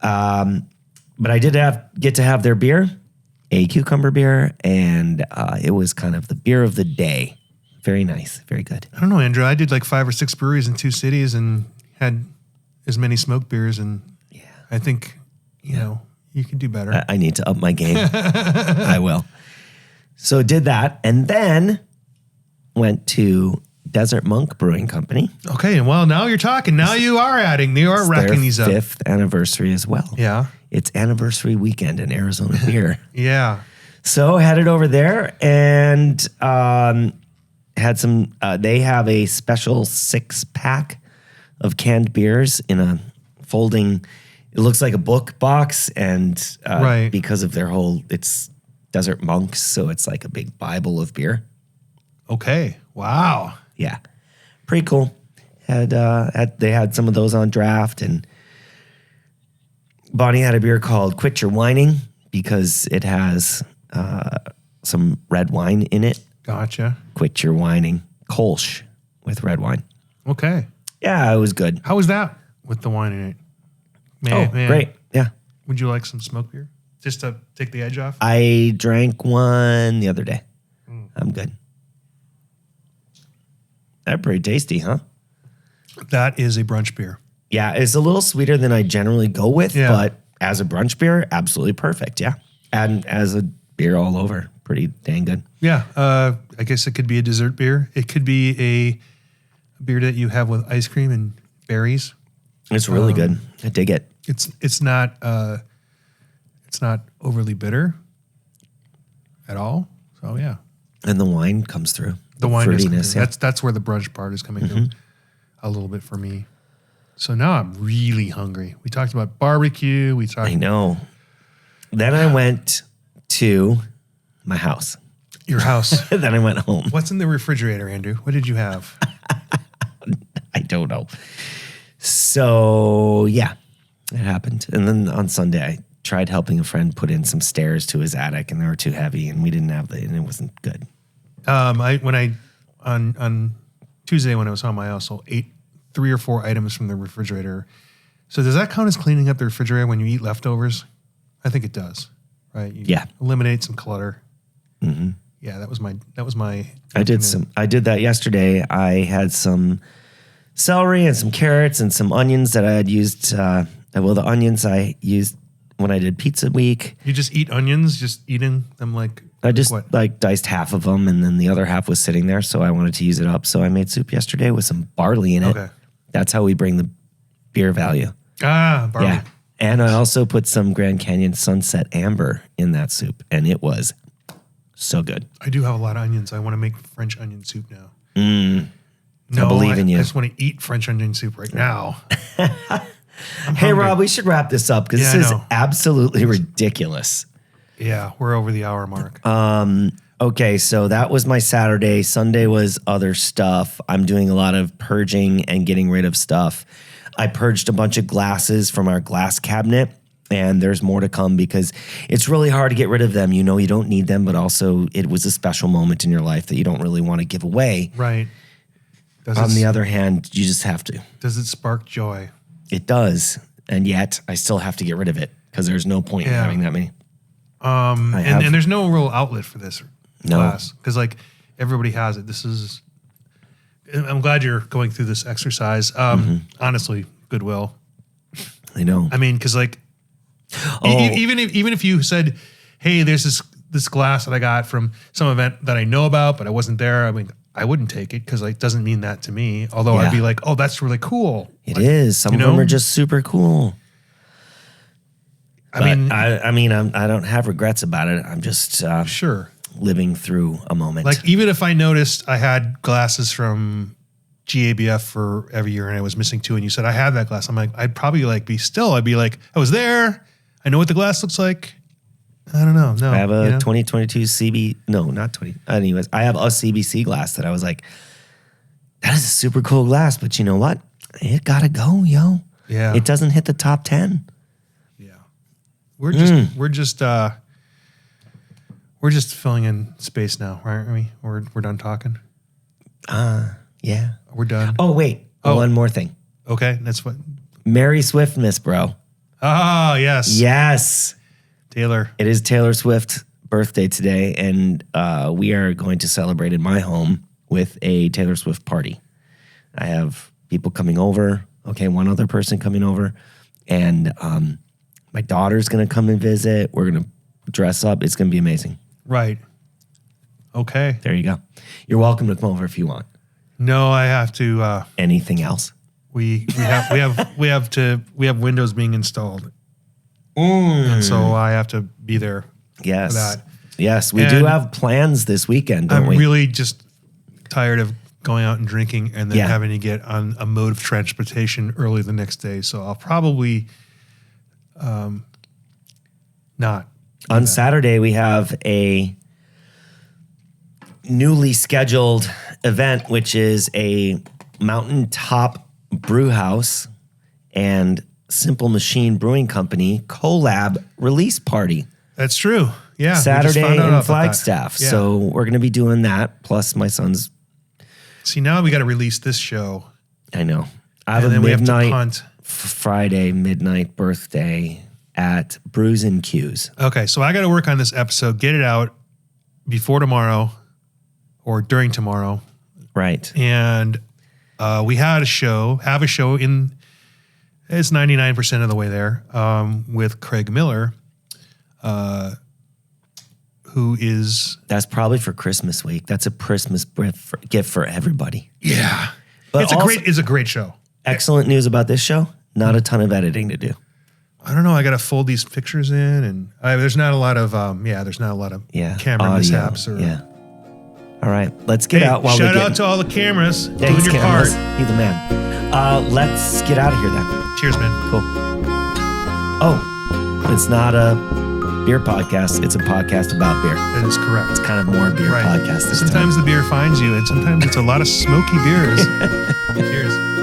But I did get to have their beer, a cucumber beer, and it was kind of the beer of the day. Very nice. Very good. I don't know, Andrew. I did like 5 or 6 breweries in 2 cities and had as many smoked beers. And I think, you know, you can do better. I need to up my game. I will. So did that, and then went to Desert Monk Brewing Company. Okay. Well, now you're talking. Now you are adding. You are racking these Their up. 5th anniversary as well. Yeah. It's anniversary weekend in Arizona beer. Yeah. So headed over there and had some, they have a special 6-pack of canned beers in a folding, it looks like a book box. And Right. because of their whole, it's Desert Monks, so it's like a big Bible of beer. Okay. Wow. Yeah. Pretty cool. They had some of those on draft, and Bonnie had a beer called Quit Your Whining because it has some red wine in it. Gotcha. Quit Your Whining. Kolsch with red wine. Okay. Yeah, it was good. How was that with the wine in it? Man, Great. Yeah. Would you like some smoked beer? Just to take the edge off? I drank one the other day. I'm good. They're pretty tasty, huh? That is a brunch beer. Yeah, it's a little sweeter than I generally go with, Yeah. but as a brunch beer, absolutely perfect. Yeah. And as a beer all over, pretty dang good. Yeah. I guess it could be a dessert beer. It could be a beer that you have with ice cream and berries. It's really good. I dig it. It's not overly bitter at all. So yeah. And the wine comes through. The wine is fruitiness. coming. That's where the brunch part is coming through a little bit for me. So now I'm really hungry. We talked about barbecue. We talked I know. Then I went to my house. your house. Then I went home. What's in the refrigerator, Andrew? What did you have? I don't know. So yeah, it happened. And then on Sunday, I tried helping a friend put in some stairs to his attic, and they were too heavy, and we didn't have and it wasn't good. On Tuesday when I was home, I also ate 3 or 4 items from the refrigerator. So does that count as cleaning up the refrigerator when you eat leftovers? I think it does, right? You Yeah. eliminate some clutter. Mm-hmm. Yeah, that was my. I did that yesterday. I had some celery and some carrots and some onions that I had used. The onions I used when I did pizza week. You just eat onions, just eating them like I just what? like diced half of them, and then the other half was sitting there, so I wanted to use it up. So I made soup yesterday with some barley in it. Okay. That's how we bring the beer value. Barley. Yeah. And I also put some Grand Canyon Sunset Amber in that soup, and it was so good. I do have a lot of onions. I want to make French onion soup now. No, I believe in you. I just want to eat French onion soup right now. Hey, Rob, we should wrap this up because Yeah, this is I know. absolutely ridiculous. Yeah, we're over the hour mark. Okay, so that was my Saturday. Sunday was other stuff. I'm doing a lot of purging and getting rid of stuff. I purged a bunch of glasses from our glass cabinet, and there's more to come because it's really hard to get rid of them. You know you don't need them, but also it was a special moment in your life that you don't really want to give away. Right. On the other hand, you just have to. Does it spark joy? It does, and yet I still have to get rid of it because there's no point in Yeah. having that many. And there's no real outlet for this No. class because like everybody has it. This is. I'm glad you're going through this exercise. Honestly, goodwill. I know. I mean, because like, Oh. even if you said, "Hey, there's this glass that I got from some event that I know about, but I wasn't there," I mean, I wouldn't take it because like, it doesn't mean that to me. Although Yeah. I'd be like, "Oh, that's really cool." It Like, is. Some of you them know? are just super cool. I But mean, I don't have regrets about it. I'm just sure. living through a moment. Like even if I noticed I had glasses from GABF for every year and I was missing 2 and you said I had that glass, I'm like, I'd probably like I'd be like, I was there. I know what the glass looks like. I don't know. No. I have a you know? 2022 CB. No, not 20. Anyways, I have a CBC glass that I was like, that is a super cool glass. But you know what? It gotta go, yo. Yeah. It doesn't hit the top 10. Yeah. We're just filling in space now, aren't we? We're done talking. Yeah. We're done. Oh, wait. One more thing. Okay. That's what. Merry Swiftmas, bro. Ah, yes. Yes. Taylor. It is Taylor Swift's birthday today, and we are going to celebrate in my home with a Taylor Swift party. I have people coming over. Okay, one other person coming over, and my daughter's going to come and visit. We're going to dress up. It's going to be amazing. Right. Okay. There you go. You're welcome to come over if you want. No, I have to. Anything else? We have windows being installed, and so I have to be there. Yes. For that. Yes, we And do have plans this weekend, don't I'm we? really just tired of going out and drinking and then Yeah. having to get on a mode of transportation early the next day. So I'll probably not. On Saturday, we have a newly scheduled event, which is a mountaintop brew house and Simple Machine Brewing Company collab release party That's true. Yeah. we just Saturday found out in about that. Flagstaff. Yeah. So we're going to be doing that. Plus, my son's. See, now we got to release this show. I know. I have And a then we have to midnight punt. Friday midnight birthday at Brews and Q's. Okay. So I got to work on this episode, get it out before tomorrow or during tomorrow. Right. And we have a show in, it's 99% of the way there, with Craig Miller, who is, That's probably for Christmas week. That's a Christmas gift for everybody. yeah, But it's also- a great show. Excellent news about this show. Not a ton of editing to do. I don't know. I got to fold these pictures in, and there's not a lot of Yeah. camera audio, mishaps. Yeah. All right. Let's get Hey, out while we shout get. out to all the cameras Thanks, doing your cameras. part. You're the man. Let's get out of here then. Cheers, man. Cool. Oh, it's not a beer podcast. It's a podcast about beer. That is correct. It's kind of more beer Right. podcast this Sometimes the beer finds you, and sometimes it's a lot of smoky beers. Cheers.